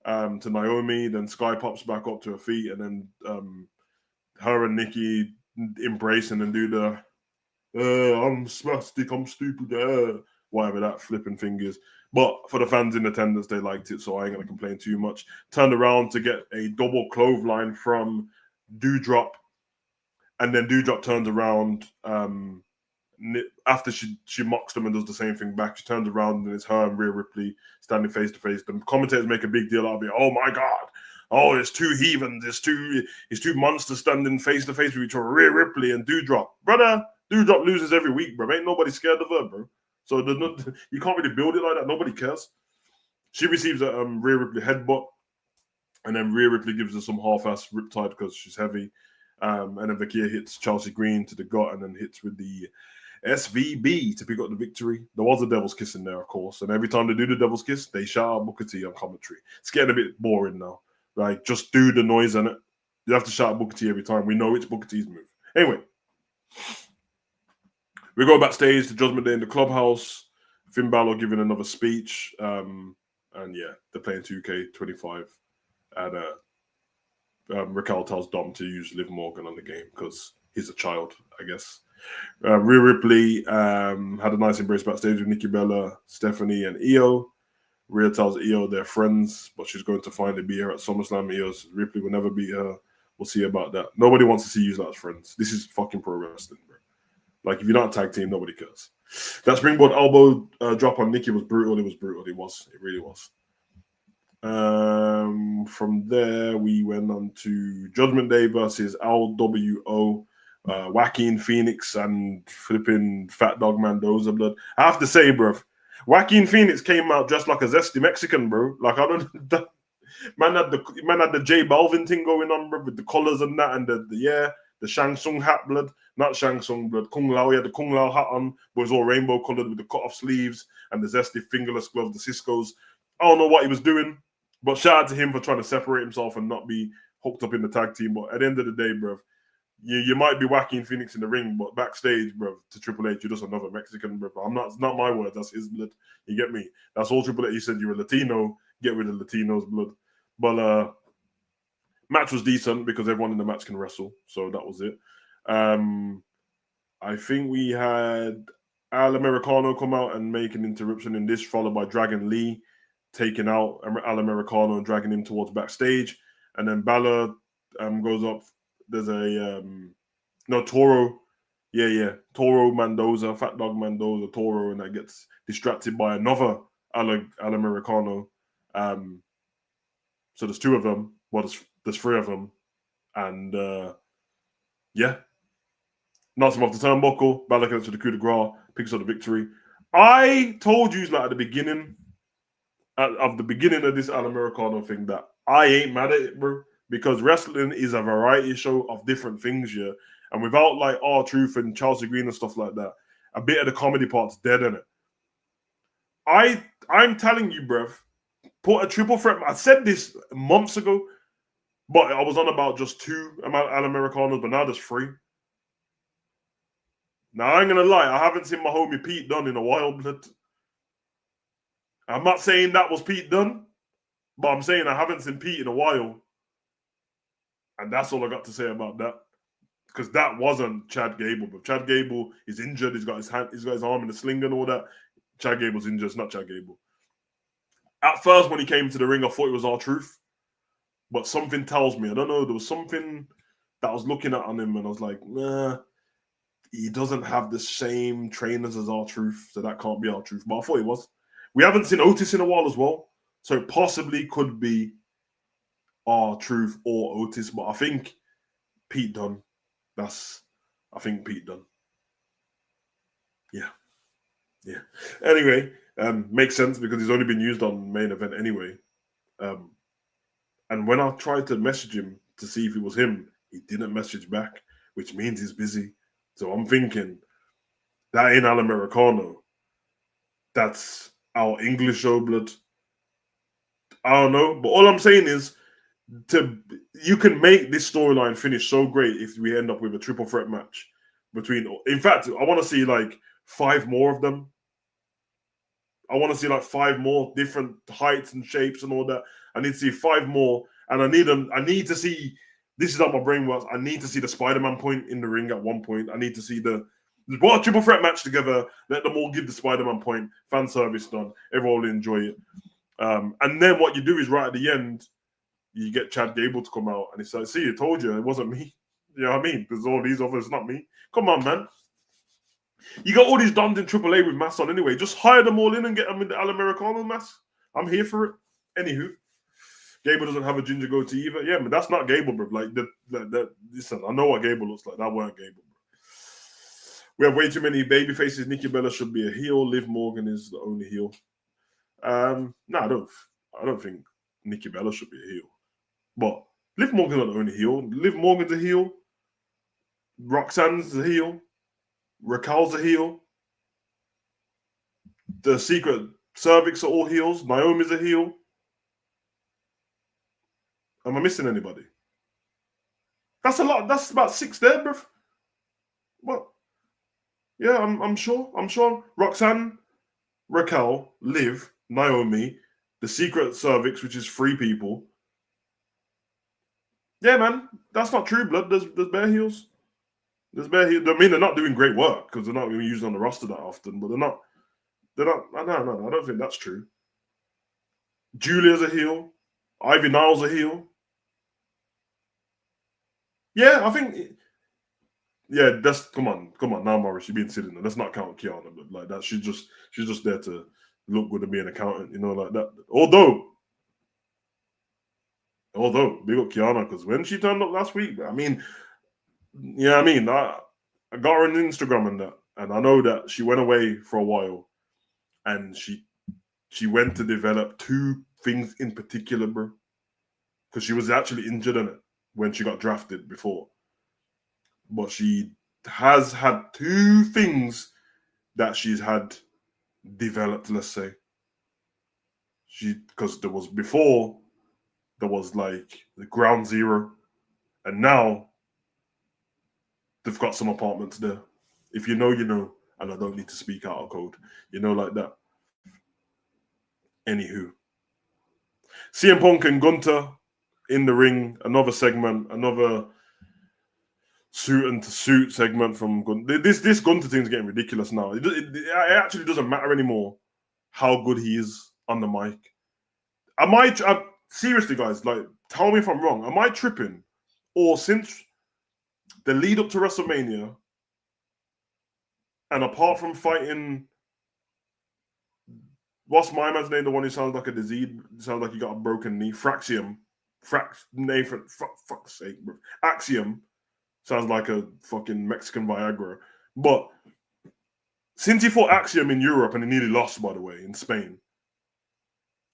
to Naomi. Then Sky pops back up to her feet, and then her and Nikki embrace and then do the I'm spastic, I'm stupid, whatever that flipping thing is. But for the fans in attendance, they liked it, so I ain't gonna complain too much. Turned around to get a double clothesline from Doudrop, and then Doudrop turns around after she mocks them and does the same thing back. She turns around and it's her and Rhea Ripley standing face to face. The commentators make a big deal out of it. Oh my god! Oh, it's 2 heathens. It's two monsters standing face to face with each other. Rhea Ripley and Doudrop, brother. Doudrop loses every week, bro. Ain't nobody scared of her, bro. So you can't really build it like that. Nobody cares. She receives a Rhea Ripley headbutt, and then Rhea Ripley gives her some half-ass riptide because she's heavy. And then Vaquer hits Chelsea Green to the gut and then hits with the SVB to pick up the victory. There was a devil's kiss in there, of course. And every time they do the devil's kiss, they shout out Booker T on commentary. It's getting a bit boring now. Like, just do the noise in it. You have to shout out Booker T every time. We know it's Booker T's move. Anyway. We go backstage to Judgment Day in the clubhouse. Finn Balor giving another speech. And yeah, they're playing 2K25. And Raquel tells Dom to use Liv Morgan on the game because he's a child, I guess. Rhea Ripley had a nice embrace backstage with Nikki Bella, Stephanie, and Io. Rhea tells Io they're friends, but she's going to finally beat her at SummerSlam. Io's Ripley will never beat her. We'll see about that. Nobody wants to see you as friends. This is fucking pro wrestling, bro. Like, if you're not a tag team, nobody cares. That springboard elbow drop on Nikki was brutal. It was brutal. It really was. From there, we went on to Judgment Day versus LWO. Joaquin Phoenix and flipping Fat Dog Mendoza, blood. I have to say, bro, Joaquin Phoenix came out dressed like a zesty Mexican, bro. Like, I don't man had the J Balvin thing going on, bro, with the collars and that, and the Shang Tsung hat, blood. Not Shang Tsung, blood. Kung Lao, he had the Kung Lao hat on, but it was all rainbow colored with the cut off sleeves and the zesty fingerless gloves, the Cisco's. I don't know what he was doing, but shout out to him for trying to separate himself and not be hooked up in the tag team. But at the end of the day, bro, you might be Joaquin Phoenix in the ring, but backstage, bro, to Triple H, you're just another Mexican, bro. It's not my word, that's his blood. You get me? That's all Triple H. He said you're a Latino, get rid of Latinos' blood. But match was decent because everyone in the match can wrestle, so that was it. I think we had Al Americano come out and make an interruption in this, followed by Dragon Lee taking out Al Americano and dragging him towards backstage. And then Balor goes up. There's a Toro Yeah. Toro Mendoza, Fat Dog Mendoza, Toro, and that gets distracted by another Al Americano. So there's two of them. Well, there's three of them, and yeah, knocks him off the turnbuckle. Balor connects with the coup de grace, picks up the victory. I told you like at the beginning of this Al Americano thing that I ain't mad at it, bro, because wrestling is a variety show of different things, yeah. And without like R-Truth and Chelsea Green and stuff like that, a bit of the comedy part's dead in it. I'm telling you, bruv, put a triple threat. I said this months ago, but I was on about just two Al Americanos, but now there's three. Now I ain't gonna lie, I haven't seen my homie Pete Dunne in a while, blood. I'm not saying that was Pete Dunne, but I'm saying I haven't seen Pete in a while. And that's all I got to say about that. Because that wasn't Chad Gable, but Chad Gable is injured. He's got his arm in a sling and all that. Chad Gable's injured. It's not Chad Gable. At first, when he came to the ring, I thought it was R-Truth, but something tells me, I don't know, there was something that I was looking at on him, and I was like, nah, he doesn't have the same trainers as R-Truth, so that can't be R-Truth. But I thought it was. We haven't seen Otis in a while as well, so it possibly could be R-Truth or Otis, but I think Pete Dunne. I think Pete Dunne. Yeah. Anyway, makes sense because he's only been used on main event anyway. And when I tried to message him to see if it was him, he didn't message back, which means he's busy. So I'm thinking that ain't Al Americano. That's our English show blood. I don't know, but all I'm saying is you can make this storyline finish so great if we end up with a triple threat match between. In fact, I want to see like 5 more of them. I want to see like 5 more different heights and shapes and all that. I need to see 5 more, and I need them. I need to see. This is how my brain works. I need to see the Spider-Man point in the ring at one point. I need to see the what a triple threat match together. Let them all give the Spider-Man point. Fan service done. Everyone will enjoy it. And then what you do is right at the end, you get Chad Gable to come out, and it's like, see, I told you, it wasn't me. You know what I mean? There's all these others, not me. Come on, man. You got all these dons in AAA with masks on anyway. Just hire them all in and get them in the Al Americano mask. I'm here for it. Anywho, Gable doesn't have a ginger goatee either. Yeah, but that's not Gable, bro. Like, listen, I know what Gable looks like. That weren't Gable, bro. We have way too many baby faces. Nikki Bella should be a heel. Liv Morgan is the only heel. No, I don't think Nikki Bella should be a heel. But Liv Morgan's not the only heel. Liv Morgan's a heel. Roxanne's a heel. Raquel's a heel. The Secret Cervix are all heels. Naomi's a heel. Am I missing anybody? That's a lot. That's about 6 there, bruv. What? Yeah, I'm sure. I'm sure. Roxanne, Raquel, Liv, Naomi, the Secret Cervix, which is 3 people. Yeah, man. That's not true, blood. There's bare heels. There's bare heels. I mean, they're not doing great work because they're not being used on the roster that often, but they're not. No, I don't think that's true. Julia's a heel. Ivy Niles a heel. Yeah, I think. Yeah, that's come on now, Morris. You've been sitting there. Let's not count Kiana, but like that, she's just there to look good and be an accountant, you know, like that. Although big up Kiana because when she turned up last week, I mean, yeah, I mean, I got her on Instagram and that, and I know that she went away for a while, and she went to develop 2 things in particular, bro, because she was actually injured in it when she got drafted before. But she has had 2 things that she's had developed, let's say. Because there was like the ground zero, and now they've got some apartments there. If you know, you know, and I don't need to speak out of code, you know, like that. Anywho, CM Punk and Gunter in the ring, another segment, another suit and to suit segment from Gunter. This Gunter thing's getting ridiculous now. It actually doesn't matter anymore how good he is on the mic. Seriously, guys, like, tell me if I'm wrong. Am I tripping? Or since the lead up to WrestleMania, And apart from fighting, what's my man's name? The one who sounds like a disease, sounds like he got a broken knee. Fraxium. Nathan, fuck's sake, bro. Axiom sounds like a fucking Mexican Viagra. But since he fought Axiom in Europe and he nearly lost, by the way, in Spain,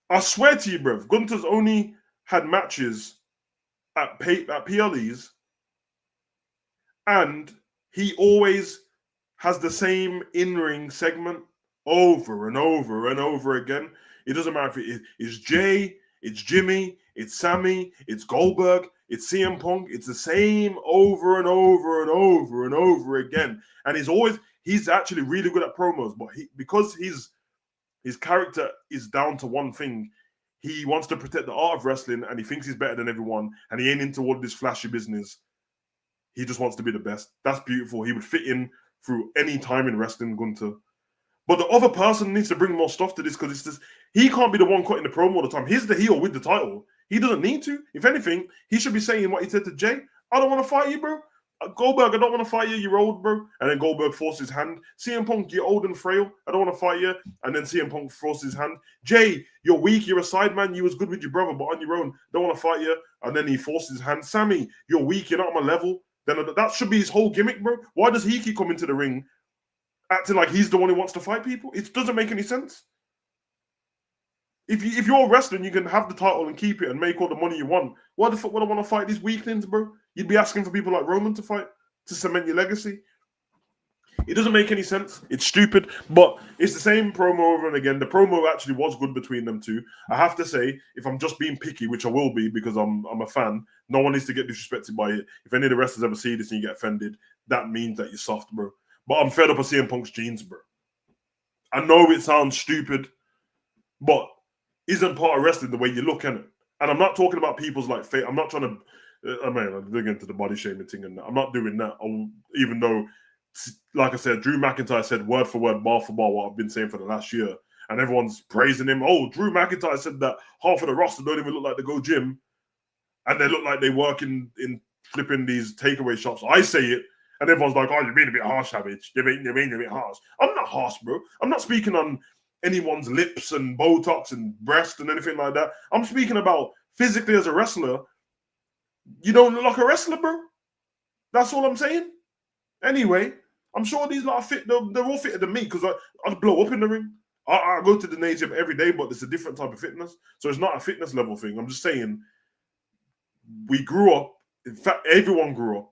I swear to you, bro, Gunter's only had matches at PLEs, and he always has the same in-ring segment over and over and over again. It doesn't matter if it's Jay, it's Jimmy, it's Sammy, it's Goldberg, it's CM Punk. It's the same over and over and over and over again. And he's actually really good at promos, but because his character is down to one thing. He wants to protect the art of wrestling, and he thinks he's better than everyone, and he ain't into all this flashy business. He just wants to be the best. That's beautiful. He would fit in through any time in wrestling, Gunter. But the other person needs to bring more stuff to this, because it's just, he can't be the one cutting the promo all the time. He's the heel with the title. He doesn't need to. If anything, he should be saying what he said to Jay. I don't want to fight you, bro. Goldberg, I don't want to fight you. You're old, bro. And then Goldberg forces his hand. CM Punk, you're old and frail. I don't want to fight you. And then CM Punk forces his hand. Jay, you're weak. You're a sideman. You was good with your brother, but on your own, don't want to fight you. And then he forces his hand. Sammy, you're weak. You're not on my level. Then that should be his whole gimmick, bro. Why does he keep coming to the ring acting like he's the one who wants to fight people? It doesn't make any sense. If you're wrestling, you can have the title and keep it and make all the money you want. Why the fuck would I want to fight these weaklings, bro? You'd be asking for people like Roman to fight to cement your legacy. It doesn't make any sense. It's stupid, but it's the same promo over and again. The promo actually was good between them two. I have to say, if I'm just being picky, which I will be because I'm a fan, no one needs to get disrespected by it. If any of the wrestlers ever see this and you get offended, that means that you're soft, bro. But I'm fed up of CM Punk's jeans, bro. I know it sounds stupid, but isn't part of wrestling the way you look at it. And I'm not talking about people's like fate. I'm not trying to, I'm digging into the body shaming thing and that. I'm not doing that. Even though, like I said, Drew McIntyre said word for word, bar for bar, what I've been saying for the last year. And everyone's praising him. Oh, Drew McIntyre said that half of the roster don't even look like they go gym. And they look like they work in flipping these takeaway shops. I say it. And everyone's like, oh, you're being a bit harsh, Savage. You're being a bit harsh. I'm not harsh, bro. I'm not speaking on anyone's lips and Botox and breast and anything like that. I'm speaking about physically as a wrestler. You don't look like a wrestler, bro. That's all I'm saying. Anyway, I'm sure these lot are fit. They're all fitter than me because I blow up in the ring. I go to the native every day, but it's a different type of fitness. So it's not a fitness level thing. I'm just saying we grew up. In fact, everyone grew up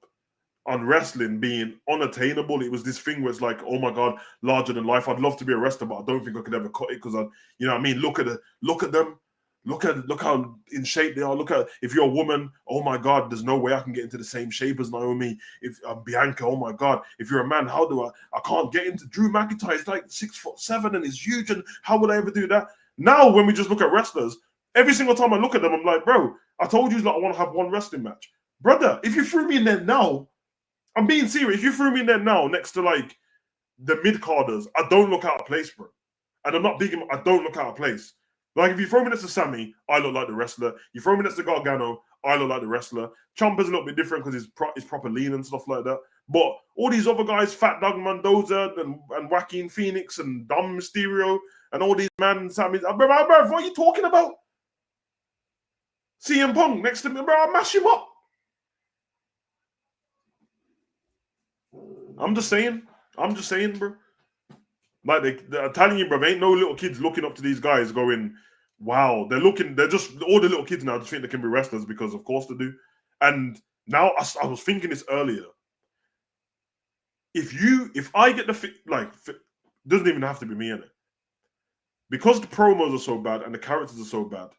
on wrestling being unattainable. It was this thing where it's like, oh my God, larger than life. I'd love to be a wrestler, but I don't think I could ever cut it because you know what I mean? Look at them. Look how in shape they are. Look at, if you're a woman, oh my God, there's no way I can get into the same shape as Naomi. If Bianca, oh my God. If you're a man, how do I can't get into Drew McIntyre. He's like 6'7" and he's huge. And how would I ever do that? Now, when we just look at wrestlers, every single time I look at them, I'm like, bro, I told you like I want to have one wrestling match. Brother, if you threw me in there now, I'm being serious. If you threw me in there now next to like the mid-carders, I don't look out of place, bro. And I'm not big, I don't look out of place. Like if you throw me next to Sammy, I look like the wrestler. You throw me next to Gargano, I look like the wrestler. Ciampa's a little bit different because he's proper lean and stuff like that. But all these other guys, Fat Dog Mendoza and Joaquin Phoenix and Dom Mysterio and all these man Sammys, bro, what are you talking about? CM Punk next to me, bro, I'll mash him up. I'm just saying, bro. Like they're telling you, bro, ain't no little kids looking up to these guys going, wow, they're just, all the little kids now just think they can be wrestlers because of course they do. And now I was thinking this earlier. If I get the fit, doesn't even have to be me in it. Because the promos are so bad and the characters are so bad,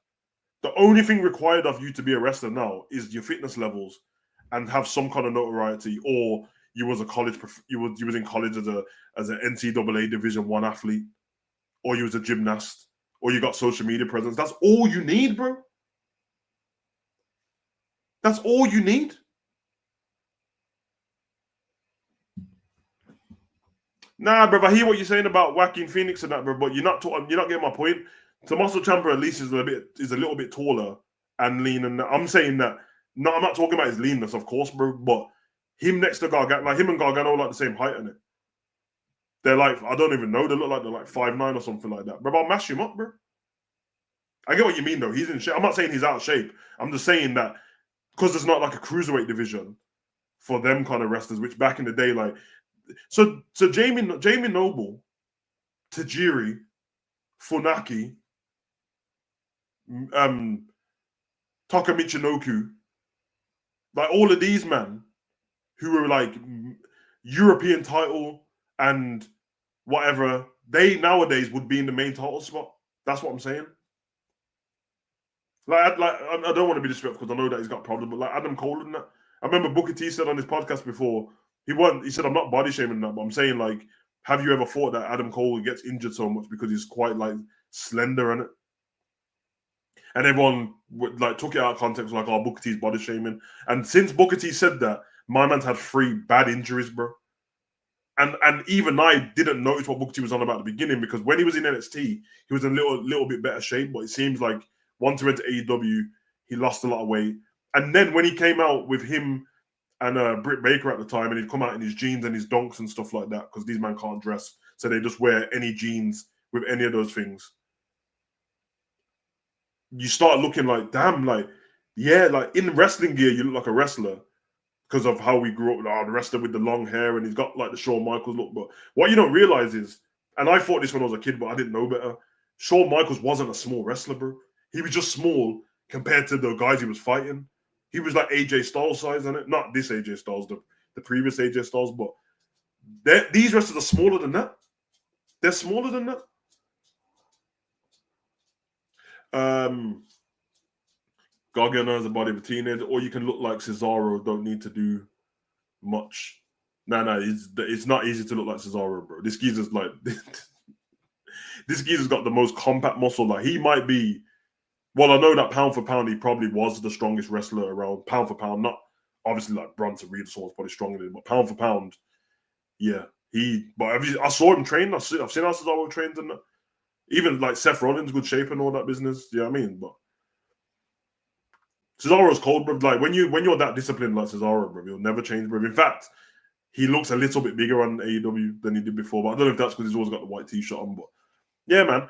the only thing required of you to be a wrestler now is your fitness levels and have some kind of notoriety, or you was a college, you was in college as an NCAA Division I athlete, or you was a gymnast, or you got social media presence. That's all you need, bro. That's all you need. Nah, bro. I hear what you're saying about Joaquin Phoenix and that, bro. But you're not getting my point. Tommaso Ciampa at least is a little bit taller and lean, and I'm saying that. No, I'm not talking about his leanness, of course, bro. But him next to Gargano, like him and Gargano are like the same height, innit? They're like, I don't even know. They look like they're like 5'9" or something like that. Bro, I'll mash him up, bro. I get what you mean, though. He's in shape. I'm not saying he's out of shape. I'm just saying that because there's not like a cruiserweight division for them kind of wrestlers, which back in the day, like, so Jamie Noble, Tajiri, Funaki, Taka Michinoku, like all of these men who were like European title and whatever, they nowadays would be in the main title spot. That's what I'm saying. Like I don't want to be disrespectful because I know that he's got problems, but like Adam Cole and that. I remember Booker T said on his podcast before, he said, I'm not body shaming that, but I'm saying, like, have you ever thought that Adam Cole gets injured so much because he's quite like slender in it? And everyone like took it out of context, like, oh, Booker T's body shaming. And since Booker T said that, my man's had 3 bad injuries, bro. And even I didn't notice what Booker T was on about at the beginning, because when he was in NXT, he was in a little bit better shape, but it seems like once he went to AEW, he lost a lot of weight. And then when he came out with him and Britt Baker at the time, and he'd come out in his jeans and his donks and stuff like that, because these men can't dress, so they just wear any jeans with any of those things. You start looking like, damn, like, yeah, like in wrestling gear, you look like a wrestler because of how we grew up. The wrestler with the long hair, and he's got like the Shawn Michaels look. But what you don't realize is, and I thought this when I was a kid, but I didn't know better, Shawn Michaels wasn't a small wrestler, bro. He was just small compared to the guys he was fighting. He was like AJ Styles size, isn't it? Not this AJ Styles, the previous AJ Styles, but these wrestlers are smaller than that. They're smaller than that. Gargano has the body of a teenager, or you can look like Cesaro. Don't need to do much. No, it's not easy to look like Cesaro, bro. This geezer's like, this geezer's got the most compact muscle. Like, he might be. Well, I know that pound for pound, he probably was the strongest wrestler around. Pound for pound, not obviously like Bronson Reed or someone's probably stronger than him, but pound for pound, yeah. But I saw him train. I've seen how Cesaro trains, and even like Seth Rollins, good shape and all that business. You know what I mean? But Cesaro's cold, bro. Like when you're that disciplined like Cesaro, bro, he'll never change, bro. In fact, he looks a little bit bigger on AEW than he did before. But I don't know if that's because he's always got the white t-shirt on. But yeah, man.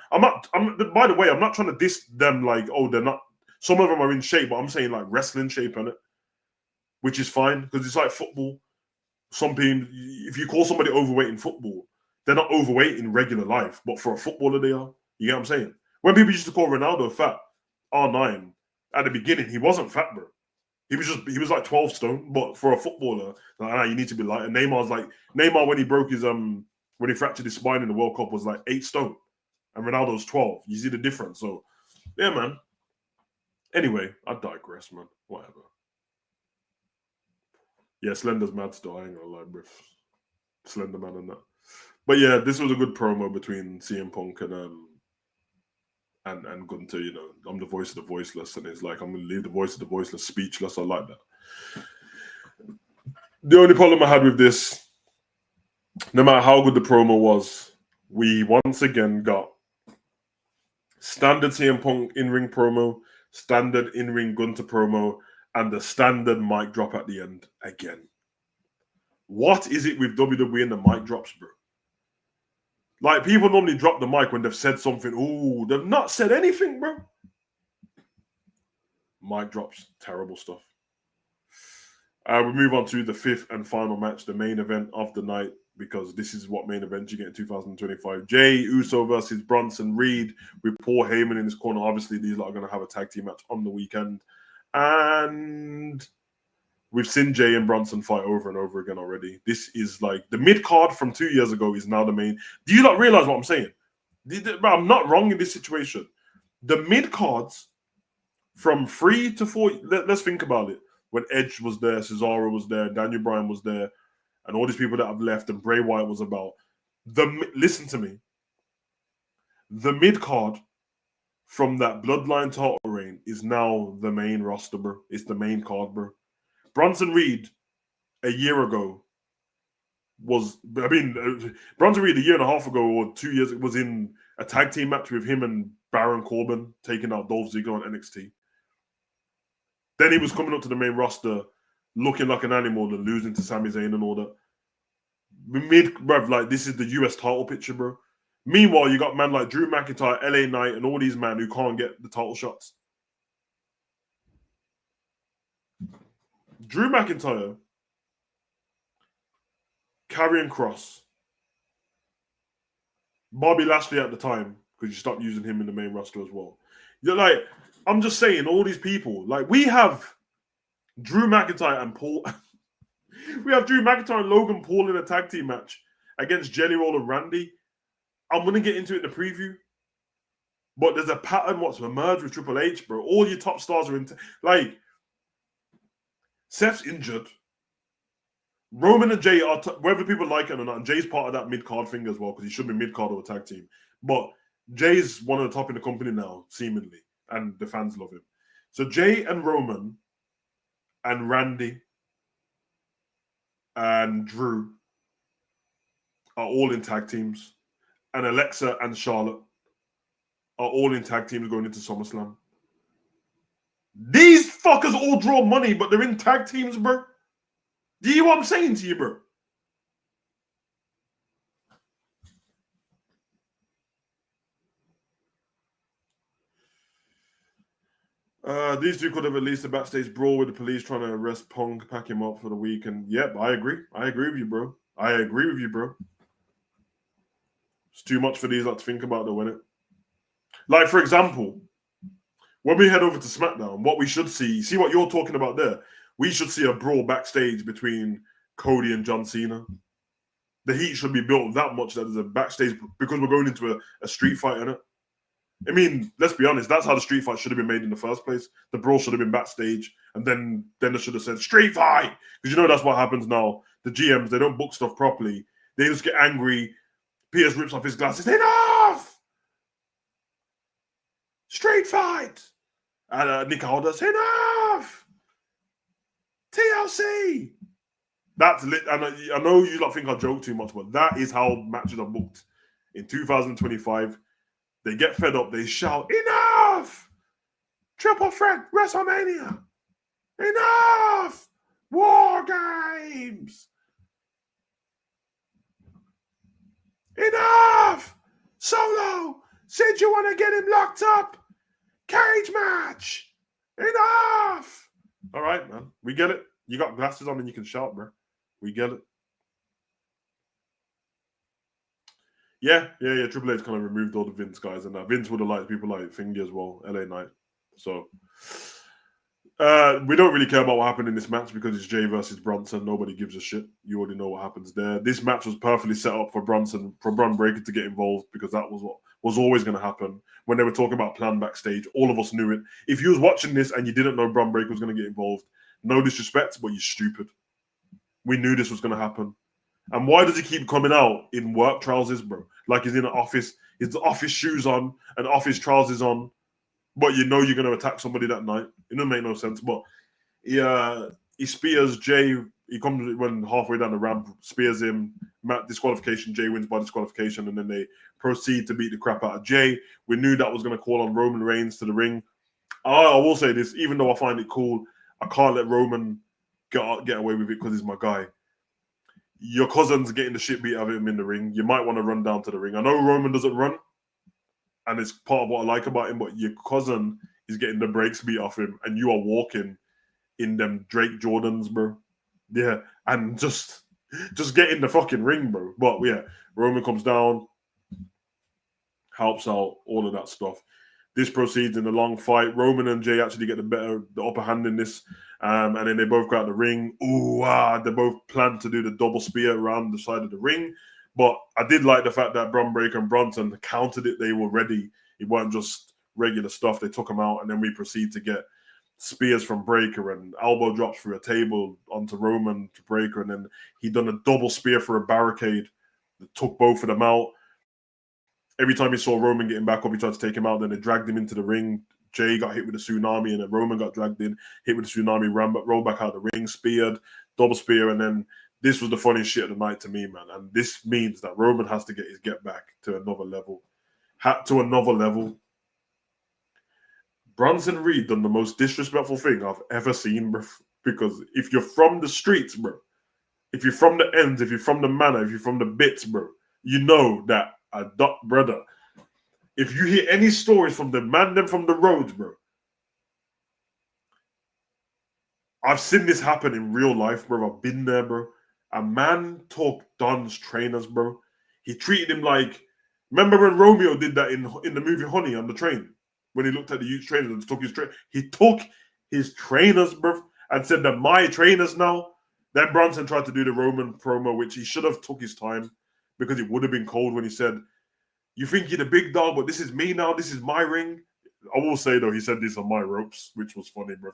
By the way, I'm not trying to diss them like, oh, they're not. Some of them are in shape, but I'm saying like wrestling shape, innit? Which is fine, because it's like football. Some people, if you call somebody overweight in football, they're not overweight in regular life, but for a footballer, they are. You get what I'm saying? When people used to call Ronaldo fat, R9, at the beginning, he wasn't fat, bro. He was like 12 stone, but for a footballer, like, you need to be light. And Neymar when he broke his when he fractured his spine in the World Cup was like 8 stone. And Ronaldo's 12. You see the difference. So, yeah, man. Anyway, I digress, man. Whatever. Yeah, Slender's mad still. I ain't gonna lie, bro. Slender Man and that. But yeah, this was a good promo between CM Punk and Gunter. You know, I'm the voice of the voiceless, and it's like, I'm gonna leave the voice of the voiceless speechless. I like that. The only problem I had with this, no matter how good the promo was, we once again got standard CM Punk in-ring promo, standard in-ring Gunter promo, and the standard mic drop at the end again. What is it with WWE and the mic drops, bro? Like, people normally drop the mic when they've said something. Ooh, they've not said anything, bro. Mic drops, terrible stuff. We move on to the 5th and final match, the main event of the night, because this is what main event you get in 2025. Jey Uso versus Bronson Reed with Paul Heyman in his corner. Obviously, these are going to have a tag team match on the weekend. And we've seen Jey and Bronson fight over and over again already. This is like the mid-card from 2 years ago is now the main. Do you not realize what I'm saying? I'm not wrong in this situation. The mid-cards from 3 to 4, let's think about it. When Edge was there, Cesaro was there, Daniel Bryan was there, and all these people that have left, and Bray Wyatt was about. Listen to me. The mid-card from that Bloodline title reign is now the main roster, bro. It's the main card, bro. Bronson Reed, a year ago, Bronson Reed a year and a half ago or 2 years, was in a tag team match with him and Baron Corbin, taking out Dolph Ziggler on NXT. Then he was coming up to the main roster looking like an animal and losing to Sami Zayn and all that. Bruv, like, this is the US title picture, bro. Meanwhile, you got man like Drew McIntyre, LA Knight, and all these men who can't get the title shots. Drew McIntyre, Karrion Kross, Bobby Lashley at the time, because you stopped using him in the main roster as well. You're like, I'm just saying, all these people, like, we have Drew McIntyre and Paul. We have Drew McIntyre and Logan Paul in a tag team match against Jelly Roll and Randy. I'm going to get into it in the preview. But there's a pattern what's emerged with Triple H, bro. All your top stars are in. Like, Seth's injured. Roman and Jay are, whether people like it or not, and Jay's part of that mid-card thing as well, because he should be mid-card or a tag team. But Jay's one of the top in the company now, seemingly, and the fans love him. So Jay and Roman and Randy and Drew are all in tag teams. And Alexa and Charlotte are all in tag teams going into SummerSlam. These fuckers all draw money, but they're in tag teams, bro. Do you know what I'm saying to you, bro? These two could have at least a backstage brawl with the police trying to arrest Punk, pack him up for the week. And yep, I agree. I agree with you, bro. It's too much for these lot to think about, though, isn't it? Like, for example, when we head over to SmackDown, what we should see what you're talking about there, we should see a brawl backstage between Cody and John Cena. The heat should be built that much that there's a backstage, because we're going into a street fight, innit? I mean, let's be honest, that's how the street fight should have been made in the first place. The brawl should have been backstage, and then they should have said, street fight! Because you know that's what happens now. The GMs, they don't book stuff properly. They just get angry. Pierce rips off his glasses. Enough! Street fight! And Nick Aldis, enough! TLC! That's lit. And I know you lot think I joke too much, but that is how matches are booked. In 2025, they get fed up. They shout, enough! Triple threat WrestleMania! Enough! War Games! Enough! Solo! Said you want to get him locked up? Cage match! Enough! All right, man. We get it. You got glasses on and you can shout, bro. We get it. Yeah. Triple H kind of removed all the Vince guys, and Vince would have liked people like Fingy as well, LA Knight. So we don't really care about what happened in this match because it's Jay versus Bronson. Nobody gives a shit. You already know what happens there. This match was perfectly set up for Bron Breakker to get involved, because that was what was always going to happen. When they were talking about plan backstage, all of us knew it. If you was watching this and you didn't know Bron Breakker was going to get involved, no disrespect, but you're stupid. We knew this was going to happen. And why does he keep coming out in work trousers, bro? Like he's in an office, his office shoes on and office trousers on, but you know you're going to attack somebody that night. It doesn't make no sense. But he spears Jay. He comes when halfway down the ramp, spears him. Disqualification. Jay wins by disqualification, and then they proceed to beat the crap out of Jay. We knew that was going to call on Roman Reigns to the ring. I will say this, even though I find it cool, I can't let Roman get away with it because he's my guy. Your cousin's getting the shit beat out of him in the ring. You might want to run down to the ring. I know Roman doesn't run, and it's part of what I like about him, but your cousin is getting the brakes beat off him, and you are walking in them Drake Jordans, bro. Yeah, and just get in the fucking ring, bro. But yeah, Roman comes down, helps out, all of that stuff. This proceeds in a long fight. Roman and Jay actually get the upper hand in this. And then they both go out the ring. They both plan to do the double spear around the side of the ring. But I did like the fact that Bron Breakker and Bronson countered it. They were ready. It wasn't just regular stuff. They took them out, and then we proceed to get spears from Breakker and elbow drops through a table onto Roman to Breakker. And then he done a double spear for a barricade that took both of them out. Every time he saw Roman getting back up, he tried to take him out. Then they dragged him into the ring. Jay got hit with a tsunami, and then Roman got dragged in, hit with a tsunami, rolled back out of the ring, speared, double spear, and then this was the funniest shit of the night to me, man. And this means that Roman has to get his get back to another level. Bronson Reed done the most disrespectful thing I've ever seen, bro. Because if you're from the streets, bro, if you're from the ends, if you're from the manor, if you're from the bits, bro, you know that a duck brother. If you hear any stories from the man them from the roads, bro, I've seen this happen in real life, bro. I've been there, bro. A man took Don's trainers, bro. He treated him like. Remember when Romeo did that in the movie Honey on the train? When he looked at the youth trainers and took his he took his trainers, bro, and said that my trainers now. Then Bronson tried to do the Roman promo, which he should have took his time because it would have been cold when he said, "You think you're the big dog, but this is me now. This is my ring." I will say though, he said these are my ropes, which was funny, bro.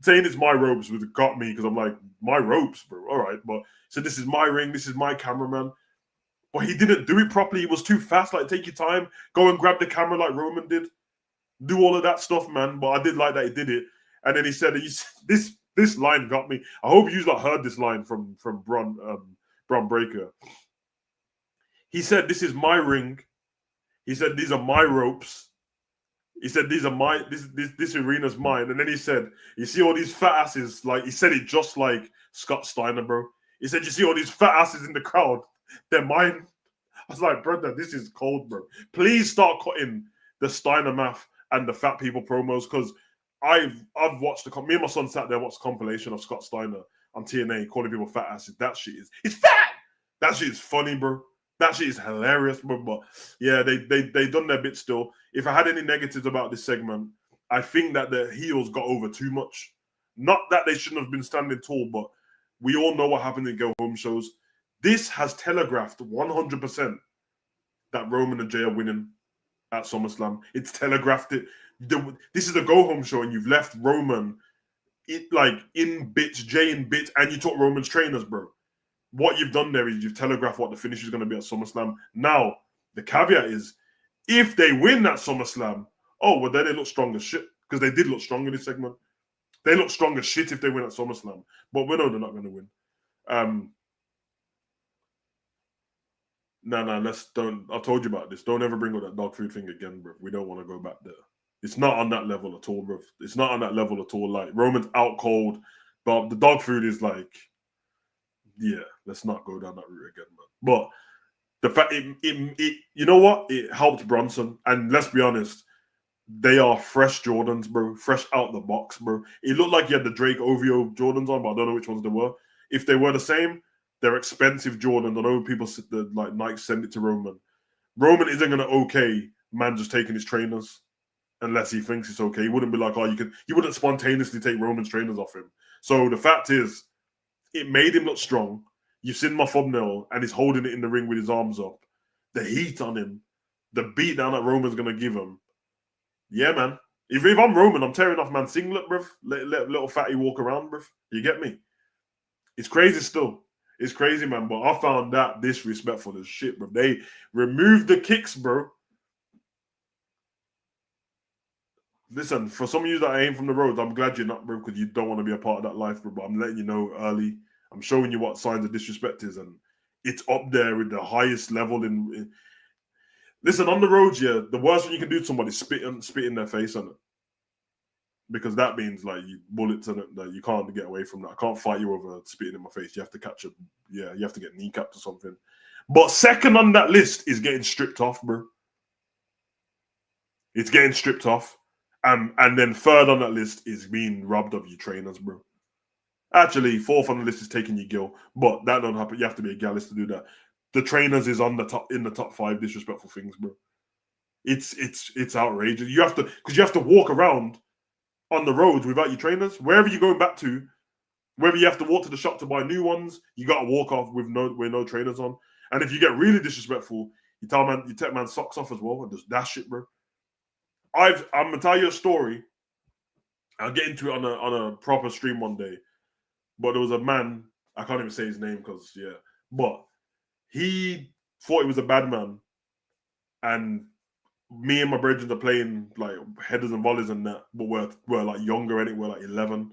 Saying it's my ropes would have got me because I'm like, my ropes, bro. All right, but so this is my ring. This is my cameraman. But he didn't do it properly. He was too fast. Like, take your time. Go and grab the camera like Roman did. Do all of that stuff, man. But I did like that he did it. And then he said, "This line got me." I hope you like heard this line from Bron Breakker. He said, "This is my ring." He said, "These are my ropes." He said, "These are my this arena's mine." And then he said, "You see all these fat asses?" Like he said it just like Scott Steiner, bro. He said, "You see all these fat asses in the crowd? They're mine." I was like, brother, this is cold, bro. Please start cutting the Steiner math and the fat people promos because I've watched me and my son sat there and watched a compilation of Scott Steiner on TNA calling people fat asses. That shit is it's fat. That shit is funny, bro. That shit is hilarious, bro. But yeah, they done their bit still. If I had any negatives about this segment, I think that the heels got over too much. Not that they shouldn't have been standing tall, but we all know what happened in go home shows. This has telegraphed 100% that Roman and Jay are winning at SummerSlam. It's telegraphed it. This is a go home show, and you've left Roman in bits, Jay in bits, and you took Roman's trainers, bro. What you've done there is you've telegraphed what the finish is going to be at SummerSlam. Now, the caveat is if they win that SummerSlam, oh, well, then they look strong as shit because they did look strong in this segment. They look strong as shit if they win at SummerSlam, but we know they're not going to win. No, let's don't. I told you about this. Don't ever bring up that dog food thing again, bro. We don't want to go back there. It's not on that level at all, bro. It's not on that level at all. Like Roman's out cold, but the dog food is like, yeah. Let's not go down that route again, man. But the fact it you know what? It helped Bronson, and let's be honest, they are fresh Jordans, bro. Fresh out the box, bro. It looked like you had the Drake OVO Jordans on, but I don't know which ones they were. If they were the same, they're expensive Jordans. I know people like Nike send it to Roman. Roman isn't gonna okay man just taking his trainers unless he thinks it's okay. He wouldn't be like, oh, you wouldn't spontaneously take Roman's trainers off him. So the fact is, it made him look strong. You've seen my thumbnail, and he's holding it in the ring with his arms up. The heat on him, the beat down that Roman's gonna give him. Yeah, man. If I'm Roman, I'm tearing off man's singlet, bruv. Let little fatty walk around, bruv. You get me? It's crazy still. It's crazy, man. But I found that disrespectful as shit, bro. They removed the kicks, bro. Listen, for some of you that ain't from the roads, I'm glad you're not, bro, because you don't want to be a part of that life, bro. But I'm letting you know early. I'm showing you what signs of disrespect is, and it's up there with the highest level in listen, on the roads, yeah, the worst thing you can do to somebody is spit in their face on it. Because that means like you bullets in it, that you can't get away from that. I can't fight you over spitting in my face. You have to catch it. Yeah, you have to get kneecapped or something. But second on that list is getting stripped off, bro. It's getting stripped off. And then third on that list is being robbed of your trainers, bro. Actually, fourth on the list is taking your gill, but that don't happen. You have to be a gallus to do that. The trainers is on the top 5 disrespectful things, bro. It's outrageous. You have to walk around on the roads without your trainers. Wherever you're going back to, whether you have to walk to the shop to buy new ones, you got to walk off with no trainers on. And if you get really disrespectful, you take man socks off as well and just dash it, bro. I'm gonna tell you a story. I'll get into it on a proper stream one day. But there was a man, I can't even say his name because yeah, but he thought he was a bad man, and me and my brethren are playing like headers and volleys and that, but we're like younger and we're like 11,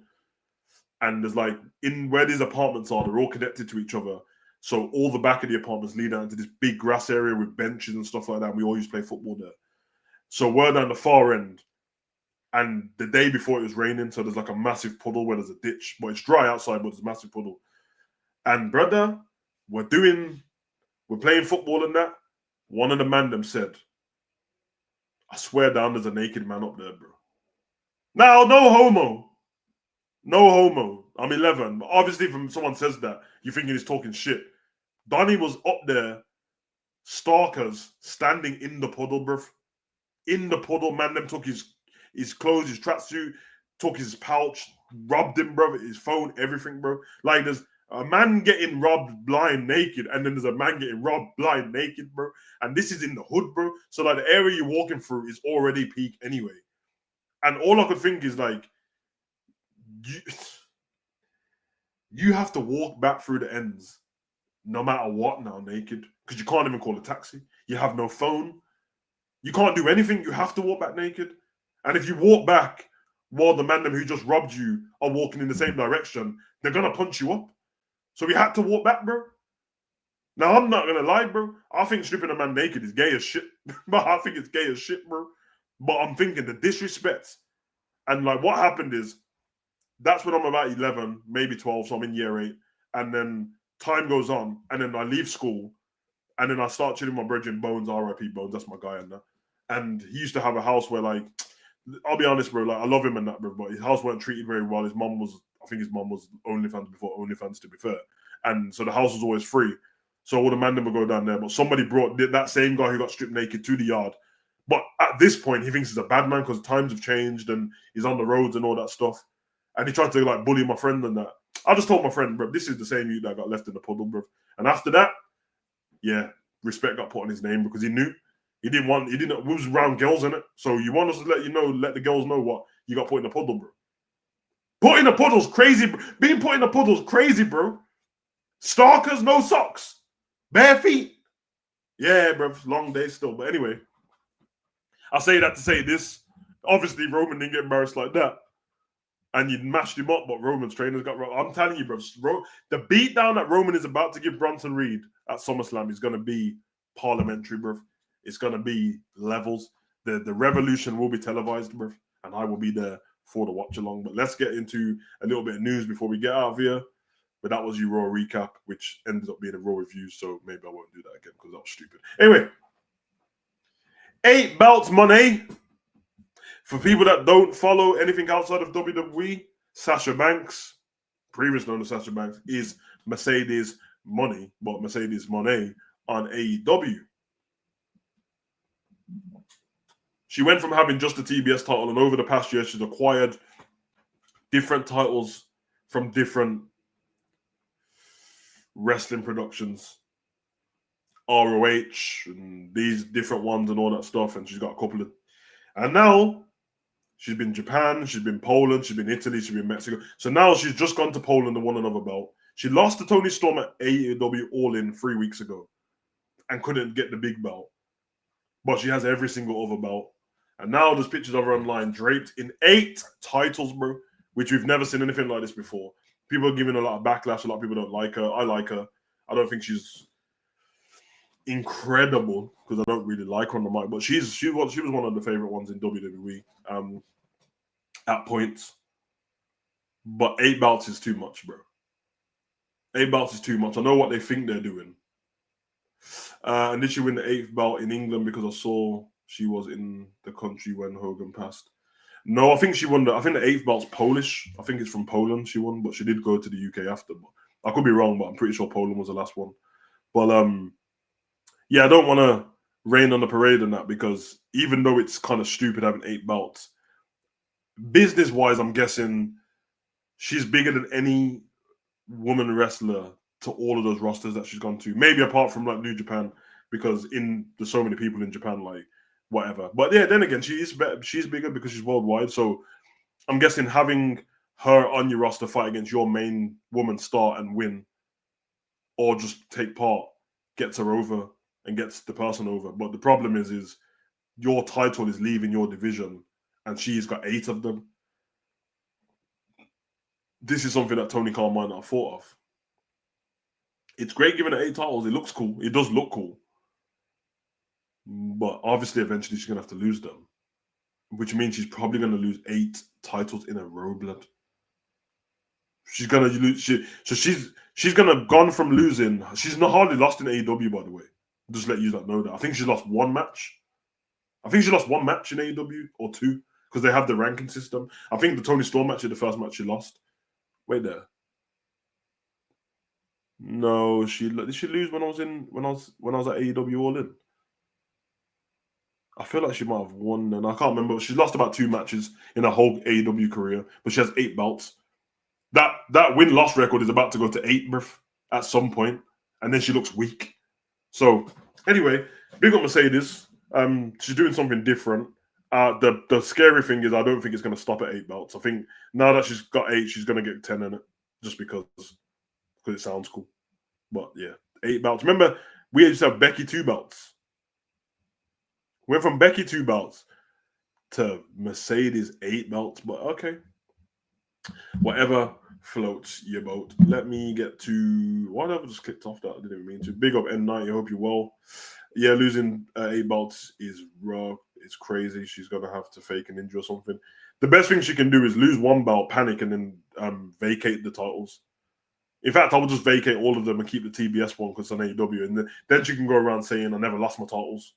and there's like in where these apartments are, they're all connected to each other. So all the back of the apartments lead out into this big grass area with benches and stuff like that. And we all used to play football there. So we're down the far end, and the day before it was raining, so there's like a massive puddle where there's a ditch, but it's dry outside, but there's a massive puddle. And brother, we're playing football and that. One of the man them said, I swear down there's a naked man up there, bro. Now, no homo. No homo. I'm 11. But obviously, if someone says that, you're thinking he's talking shit. Donnie was up there, stalkers, standing in the puddle, bruv. In the puddle, man, them took his clothes, his tracksuit, took his pouch, robbed him, bro, his phone, everything, bro. Like, there's a man getting robbed blind naked, and then there's a man getting robbed blind naked, bro. And this is in the hood, bro. So, like, the area you're walking through is already peak anyway. And all I could think is, like, you have to walk back through the ends no matter what now, naked, because you can't even call a taxi. You have no phone. You can't do anything. You have to walk back naked. And if you walk back while the man them who just robbed you are walking in the same direction, they're gonna punch you up. So we had to walk back, bro. Now I'm not gonna lie, bro. I think stripping a man naked is gay as shit. But I think it's gay as shit, bro. But I'm thinking the disrespect and like what happened is that's when I'm about 11, maybe 12, so I'm in year 8, and then time goes on, and then I leave school, and then I start chilling with my brethren Bones, R.I.P. Bones, that's my guy, and he used to have a house where, like, I'll be honest, bro, like, I love him and that, bro, but his house weren't treated very well. I think his mum was OnlyFans before OnlyFans, to be fair, and so the house was always free, so all the man would go down there, but somebody brought that same guy who got stripped naked to the yard, but at this point, he thinks he's a bad man because times have changed, and he's on the roads and all that stuff. And he tried to like bully my friend and that. I just told my friend, bro, this is the same you that got left in the puddle, bro. And after that, yeah, respect got put on his name because he knew he was around girls in it. So you want us to let the girls know what you got put in the puddle, bro. Put in the puddle's crazy, bro. Being put in the puddle's crazy, bro. Stalkers, no socks, bare feet. Yeah, bro, long day still. But anyway, I say that to say this. Obviously, Roman didn't get embarrassed like that. And you mashed him up, but Roman's trainers got. I'm telling you, bro, the beatdown that Roman is about to give Bronson Reed at SummerSlam is going to be parliamentary, bro. It's going to be levels. The revolution will be televised, bro, and I will be there for the watch along. But let's get into a little bit of news before we get out of here. But that was your Raw recap, which ended up being a Raw review, so maybe I won't do that again because that was stupid. Anyway, 8 belts money. For people that don't follow anything outside of WWE, Sasha Banks, previous known as Sasha Banks, is Mercedes Money, but Mercedes Moné on AEW. She went from having just the TBS title, and over the past year, she's acquired different titles from different wrestling productions, ROH, and these different ones and all that stuff, and she's got a couple of... And now... she's been Japan, she's been Poland, she's been Italy, she's been Mexico. So now she's just gone to Poland and won another belt. She lost to Toni Storm at AEW All In 3 weeks ago and couldn't get the big belt. But she has every single other belt. And now there's pictures of her online draped in 8 titles, bro, which we've never seen anything like this before. People are giving a lot of backlash. A lot of people don't like her. I like her. I don't think she's incredible because I don't really like her on the mic, but she was one of the favorite ones in WWE. At points, but 8 belts is too much, bro. 8 belts is too much. I know what they think they're doing. And did she win the 8th belt in England because I saw she was in the country when Hogan passed? No, I think she won I think the 8th belt's Polish. I think it's from Poland she won, but she did go to the UK after. But I could be wrong, but I'm pretty sure Poland was the last one. But yeah, I don't want to rain on the parade on that because even though it's kind of stupid having 8 belts, business-wise, I'm guessing she's bigger than any woman wrestler to all of those rosters that she's gone to. Maybe apart from like New Japan, because there's so many people in Japan, like whatever. But yeah, then again, she's bigger because she's worldwide. So I'm guessing having her on your roster fight against your main woman star and win, or just take part, gets her over and gets the person over. But the problem is your title is leaving your division, and she's got 8 of them. This is something that Tony Khan might not have thought of. It's great giving her 8 titles. It looks cool. It does look cool. But obviously, eventually, she's going to have to lose them. Which means she's probably going to lose 8 titles in a row, blood. She's going to lose... She's She's gonna gone from losing. She's not hardly lost in AEW, by the way. Just let you know that. I think she lost one match. I think she lost one match in AEW or two because they have the ranking system. I think the Tony Storm match is the first match she lost. Wait there. No, did she lose when I was at AEW All In? I feel like she might have won, and I can't remember. She's lost about 2 matches in her whole AEW career, but she has 8 belts. That win-loss record is about to go to 8, bruv, at some point, and then she looks weak. So anyway, big up Mercedes. She's doing something different. The scary thing is I don't think it's going to stop at 8 belts. I think now that she's got 8, she's going to get 10 in it, just because it sounds cool. But yeah, 8 belts. Remember, we used to have Becky 2 belts. Went from Becky 2 belts to Mercedes 8 belts, but okay. Whatever floats your boat. Let me get to... Why did I just clicked off that? I didn't even mean to. Big up N90. I hope you're well. Yeah, losing 8 belts is raw. It's crazy. She's going to have to fake an injury or something. The best thing she can do is lose 1 belt, panic, and then vacate the titles. In fact, I would just vacate all of them and keep the TBS one because it's on AEW. And then she can go around saying, I never lost my titles.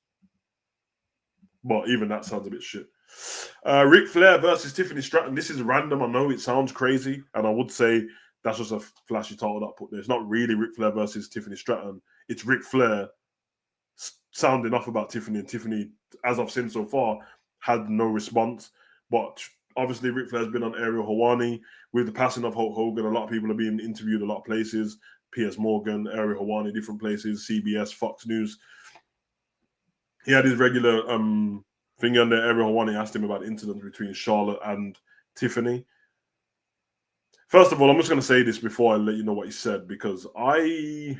But even that sounds a bit shit. Ric Flair versus Tiffany Stratton. This is random. I know it sounds crazy. And I would say that's just a flashy title that I put there. It's not really Ric Flair versus Tiffany Stratton. It's Ric Flair sounding off about Tiffany. And Tiffany, as I've seen so far, had no response. But obviously, Ric Flair's been on Ariel Helwani. With the passing of Hulk Hogan, a lot of people are being interviewed a lot of places. Piers Morgan, Ariel Helwani, different places. CBS, Fox News. He had his regular thing on there. Ariel Helwani asked him about incidents between Charlotte and Tiffany. First of all, I'm just going to say this before I let you know what he said, because obviously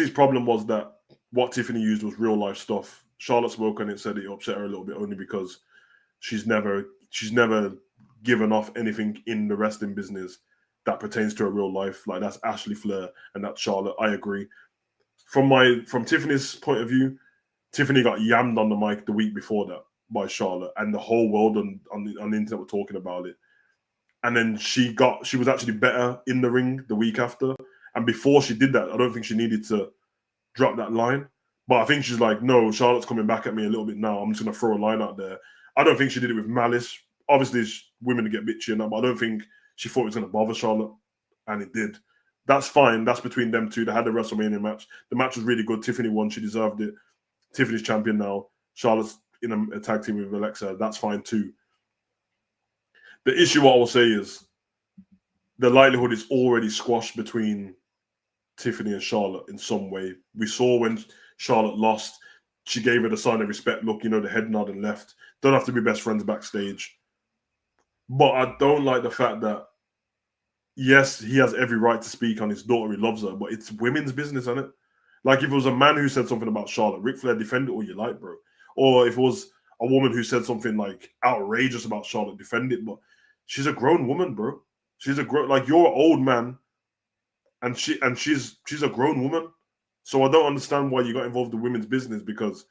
his problem was that what Tiffany used was real life stuff. Charlotte spoke on it, said it upset her a little bit only because she's never given off anything in the wrestling business that pertains to her real life. Like, that's Ashley Flair and that's Charlotte. I agree. From Tiffany's point of view, Tiffany got yammed on the mic the week before that by Charlotte, and the whole world on the internet were talking about it. And then she was actually better in the ring the week after. And before she did that, I don't think she needed to drop that line. But I think she's like, no, Charlotte's coming back at me a little bit now. I'm just going to throw a line out there. I don't think she did it with malice. Obviously, women get bitchy and that, but I don't think she thought it was going to bother Charlotte. And it did. That's fine. That's between them two. They had the WrestleMania match. The match was really good. Tiffany won. She deserved it. Tiffany's champion now. Charlotte's in a tag team with Alexa. That's fine too. The issue, what I will say is, the likelihood is already squashed between Tiffany and Charlotte in some way. We saw when Charlotte lost, she gave her the sign of respect look, the head nod and left. Don't have to be best friends backstage. But I don't like the fact that, yes, he has every right to speak on his daughter. He loves her, but it's women's business, isn't it? Like, if it was a man who said something about Charlotte, Ric Flair, defend it all you like, bro. Or if it was a woman who said something like outrageous about Charlotte, defend it. But she's a grown woman, bro. She's a grown, like, you're an old man, and she's a grown woman. So I don't understand why you got involved in women's business, because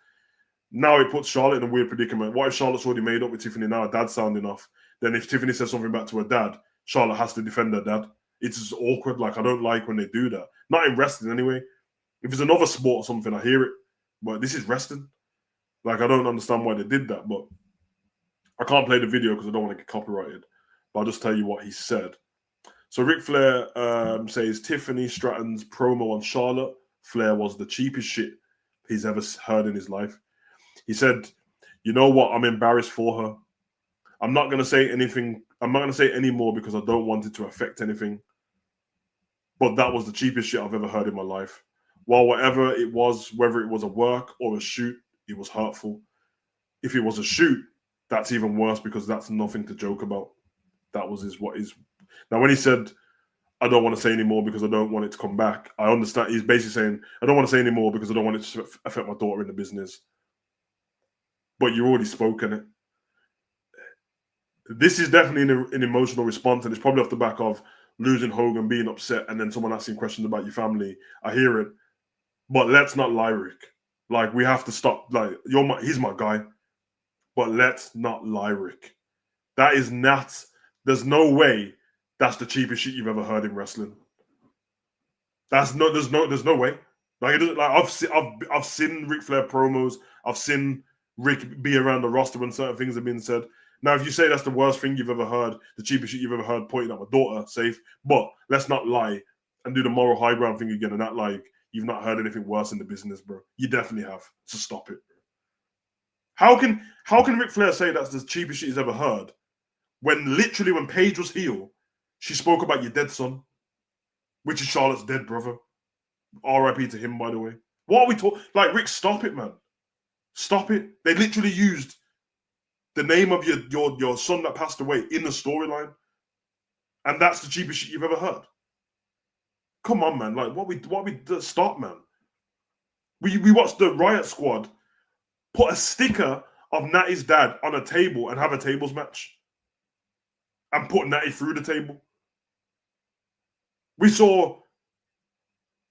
now it puts Charlotte in a weird predicament. What if Charlotte's already made up with Tiffany now? Her dad's sounding off. Then if Tiffany says something back to her dad, Charlotte has to defend her dad. It's just awkward. Like, I don't like when they do that. Not in wrestling anyway. If it's another sport or something, I hear it. But this is wrestling. Like, I don't understand why they did that. But I can't play the video because I don't want to get copyrighted. But I'll just tell you what he said. So Ric Flair says Tiffany Stratton's promo on Charlotte Flair was the cheapest shit he's ever heard in his life. He said, you know what? I'm embarrassed for her. I'm not going to say anything. I'm not going to say any more because I don't want it to affect anything. But that was the cheapest shit I've ever heard in my life. While whatever it was, whether it was a work or a shoot, it was hurtful. If it was a shoot, that's even worse because that's nothing to joke about. That was what is. Now, when he said, I don't want to say anymore because I don't want it to come back, I understand. He's basically saying, I don't want to say anymore because I don't want it to affect my daughter in the business. But you already spoken it. This is definitely an emotional response, and it's probably off the back of losing Hogan, being upset, and then someone asking questions about your family. I hear it. But let's not lie, Rick. Like, we have to stop. Like, he's my guy. But let's not lie, Rick. That is not, there's no way that's the cheapest shit you've ever heard in wrestling. There's no way. Like, I've seen Ric Flair promos. I've seen Rick be around the roster when certain things have been said. Now, if you say that's the worst thing you've ever heard, the cheapest shit you've ever heard, pointing at my daughter, safe. But let's not lie and do the moral high ground thing again and act like you've not heard anything worse in the business, bro. You definitely have. So stop it. How can Ric Flair say that's the cheapest shit he's ever heard when literally when Paige was heel, she spoke about your dead son, which is Charlotte's dead brother. R.I.P. to him, by the way. What are we talking? Like, Rick, stop it, man. Stop it. They literally used the name of your son that passed away in the storyline, and that's the cheapest shit you've ever heard. Come on, man. Like, what we stop, man. We watched the Riot Squad put a sticker of Natty's dad on a table and have a tables match, and put Natty through the table. We saw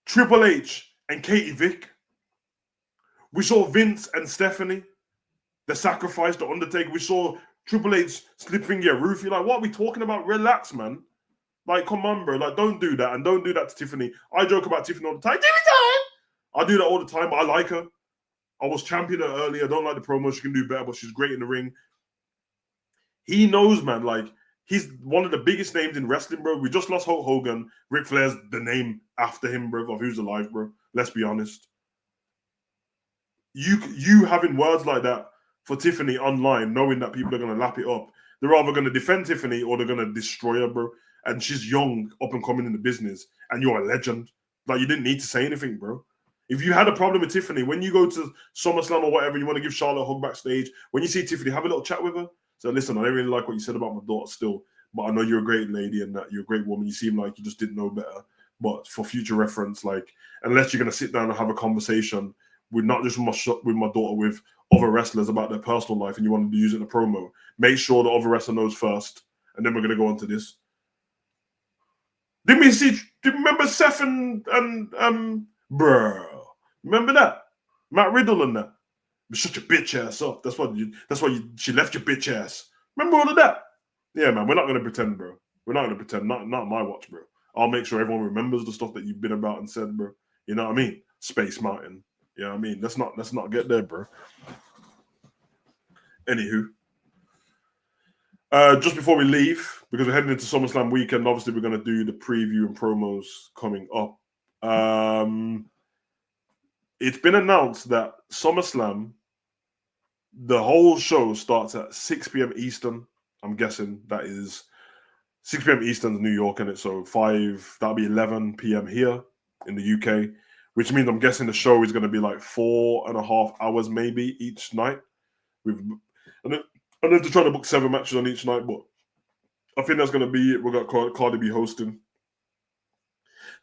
Triple H and Katie Vick. We saw Vince and Stephanie, the sacrifice, the Undertaker. We saw Triple H slip finger Rufy. Like, what are we talking about? Relax, man. Like, come on, bro. Like, don't do that. And don't do that to Tiffany. I joke about Tiffany all the time. I do that all the time, but I like her. I was championing her earlier. I don't like the promo. She can do better, but she's great in the ring. He knows, man. Like, he's one of the biggest names in wrestling, bro. We just lost Hulk Hogan. Ric Flair's the name after him, bro, of who's alive, bro. Let's be honest. You having words like that for Tiffany online, knowing that people are going to lap it up, they're either going to defend Tiffany or they're going to destroy her, bro. And she's young, up and coming in the business, and you're a legend. Like, you didn't need to say anything, bro. If you had a problem with Tiffany, when you go to SummerSlam or whatever, you want to give Charlotte a hug backstage, when you see Tiffany, have a little chat with her. So listen, I don't really like what you said about my daughter still, but I know you're a great lady and that you're a great woman. You seem like you just didn't know better. But for future reference, like, unless you're going to sit down and have a conversation with not just with my daughter, with other wrestlers about their personal life, and you want to use it in a promo, make sure the other wrestler knows first, and then we're going to go on to this. Didn't you remember Seth and bro? Remember that? Matt Riddle and that. You shut your bitch ass up. That's why she left your bitch ass. Remember all of that? Yeah, man. We're not gonna pretend, bro. We're not gonna pretend. Not my watch, bro. I'll make sure everyone remembers the stuff that you've been about and said, bro. You know what I mean? Space Mountain. You know what I mean? Let's not get there, bro. Anywho. Just before we leave, because we're heading into SummerSlam weekend, obviously we're going to do the preview and promos coming up. It's been announced that SummerSlam, the whole show starts at 6 p.m. Eastern. I'm guessing that is 6 p.m. Eastern, New York, and so that'll be 11 p.m. here in the UK, which means I'm guessing the show is going to be like 4.5 hours maybe each night. I know they're trying to book 7 matches on each night, but I think that's going to be it. We've got Cardi B hosting.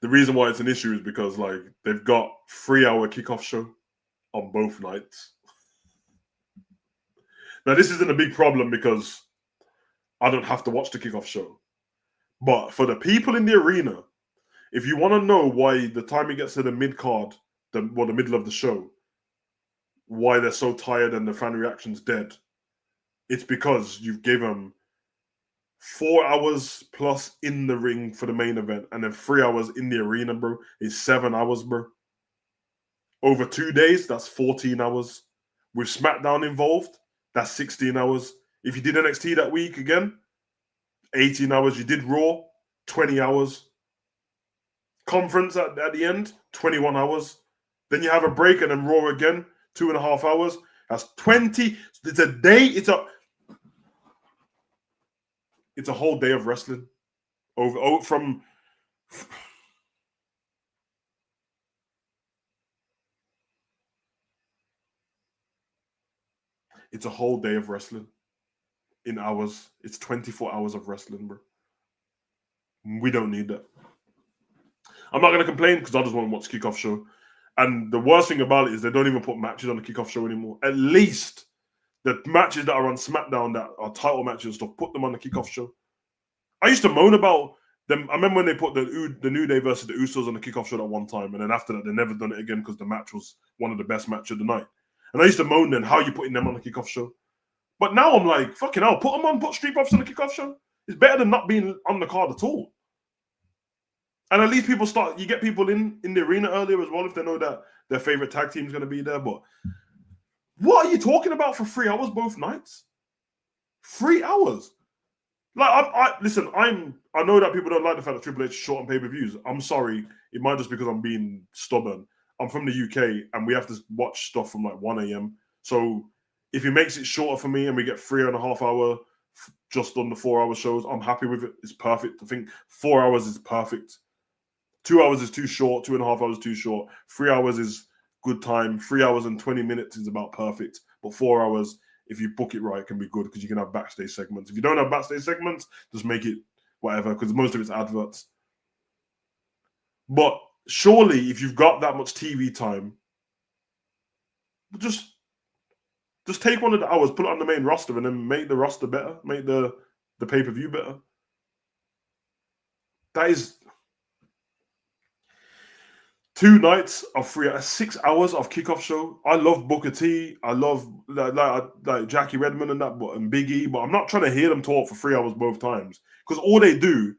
The reason why it's an issue is because, like, they've got 3-hour kickoff show on both nights. Now, this isn't a big problem because I don't have to watch the kickoff show. But for the people in the arena, if you want to know why the time it gets to the mid-card, the middle of the show, why they're so tired and the fan reaction's dead, it's because you've given 4 hours plus in the ring for the main event, and then 3 hours in the arena, bro. It's 7 hours, bro. Over 2 days, that's 14 hours. With SmackDown involved, that's 16 hours. If you did NXT that week again, 18 hours. You did Raw, 20 hours. Conference at the end, 21 hours. Then you have a break and then Raw again, 2.5 hours. That's 20. It's a day. It's a whole day of wrestling. From it's a whole day of wrestling in hours. It's 24 hours of wrestling, bro. We don't need that. I'm not going to complain because I just want to watch kickoff show. And the worst thing about it is they don't even put matches on the kickoff show anymore. At least the matches that are on SmackDown that are title matches and stuff, put them on the kickoff show. I used to moan about them. I remember when they put the New Day versus the Usos on the kickoff show at one time, and then after that, they never done it again because the match was one of the best matches of the night. And I used to moan then, how are you putting them on the kickoff show? But now I'm like, fucking hell, put them on, put Street Profits on the kickoff show. It's better than not being on the card at all. And at least you get people in the arena earlier as well if they know that their favorite tag team is going to be there. But what are you talking about for 3 hours both nights? 3 hours. Like, listen, I know that people don't like the fact that Triple H is short on pay-per-views. I'm sorry. It might just because I'm being stubborn. I'm from the UK and we have to watch stuff from like 1 a.m. So if he makes it shorter for me and we get 3.5 hour, just on the 4 hour shows, I'm happy with it. It's perfect. I think 4 hours is perfect. 2 hours is too short. 2.5 hours is too short. 3 hours is good time. 3 hours and 20 minutes is about perfect. But 4 hours, if you book it right, can be good because you can have backstage segments. If you don't have backstage segments, just make it whatever because most of it's adverts. But surely, if you've got that much TV time, just take one of the hours, put it on the main roster, and then make the roster better, make the pay-per-view better. That is 2 nights of 6 hours of kickoff show. I love Booker T. I love like Jackie Redmond and that, and Big E. But I'm not trying to hear them talk for 3 hours both times because all they do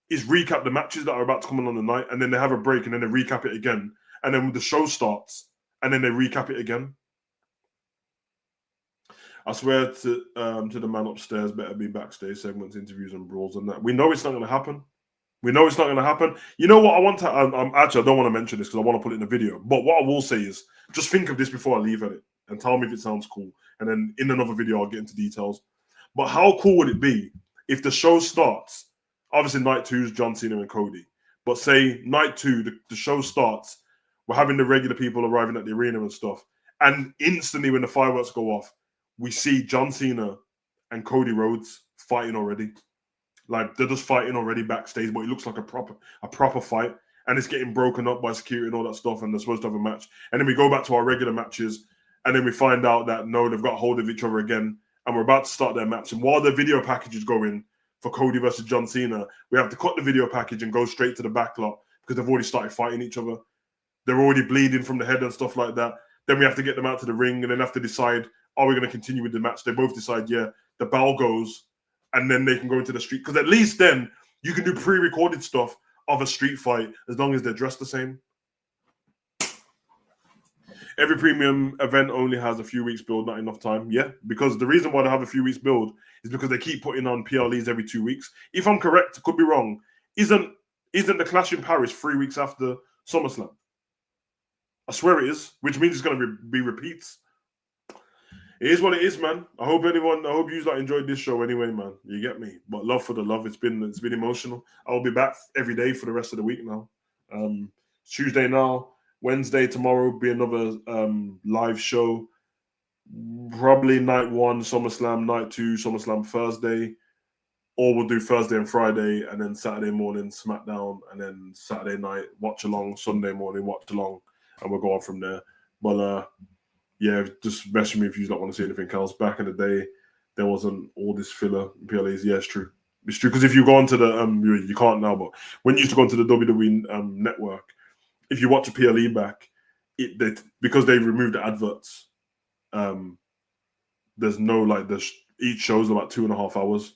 is recap the matches that are about to come on the night, and then they have a break, and then they recap it again, and then the show starts, and then they recap it again. I swear to the man upstairs, better be backstage segments, interviews, and brawls and that. We know it's not going to happen. We know it's not going to happen. You know what I want to... actually, I don't want to mention this because I want to put it in the video. But what I will say is, just think of this before I leave it and tell me if it sounds cool. And then in another video, I'll get into details. But how cool would it be if the show starts? Obviously, night 2 is John Cena and Cody. But say night 2, the show starts. We're having the regular people arriving at the arena and stuff. And instantly when the fireworks go off, we see John Cena and Cody Rhodes fighting already. Like they're just fighting already backstage, but it looks like a proper fight, and it's getting broken up by security and all that stuff, and they're supposed to have a match. And then we go back to our regular matches, and then we find out that no, they've got hold of each other again, and we're about to start their match. And while the video package is going for Cody versus John Cena, we have to cut the video package and go straight to the backlot because they've already started fighting each other. They're already bleeding from the head and stuff like that. Then we have to get them out to the ring and then have to decide, are we going to continue with the match? They both decide, yeah, the bell goes, and then they can go into the street. Because at least then you can do pre-recorded stuff of a street fight as long as they're dressed the same. Every premium event only has a few weeks build, not enough time. Yeah, because the reason why they have a few weeks build is because they keep putting on PLEs every 2 weeks. If I'm correct, could be wrong. Isn't the Clash in Paris 3 weeks after SummerSlam? I swear it is, which means it's going to be repeats. It is what it is, man. I hope you enjoyed this show anyway, man. You get me? But love for the love. It's been emotional. I'll be back every day for the rest of the week now. Tuesday now, Wednesday tomorrow will be another live show. Probably night 1 SummerSlam, night 2 SummerSlam Thursday, or we'll do Thursday and Friday, and then Saturday morning SmackDown, and then Saturday night watch along, Sunday morning watch along, and we'll go on from there. But yeah, just message me if you don't want to see anything else. Back in the day, there wasn't all this filler PLAs. Yeah, it's true. It's true because if you go onto the you can't now, but when you used to go into the WWE network, if you watch a PLE back, because they removed the adverts, there's no each show's about 2.5 hours.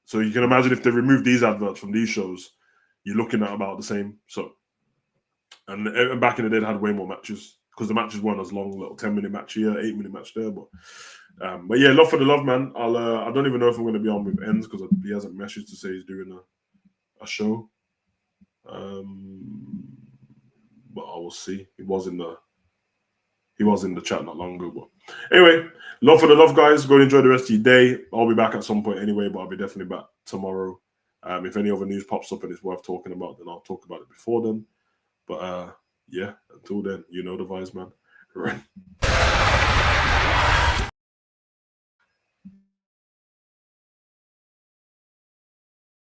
So you can imagine if they remove these adverts from these shows, you're looking at about the same. So, and back in the day, they had way more matches because the matches weren't as long, little 10-minute match here, 8-minute match there. But yeah, love for the love, man. I don't even know if I'm going to be on with Ends because he hasn't messaged to say he's doing a show. But I will see. He was in the chat not long ago. But anyway, love for the love, guys. Go and enjoy the rest of your day. I'll be back at some point anyway, but I'll be definitely back tomorrow. If any other news pops up and it's worth talking about, then I'll talk about it before then. But yeah, until then, you know the vibes, man. Right.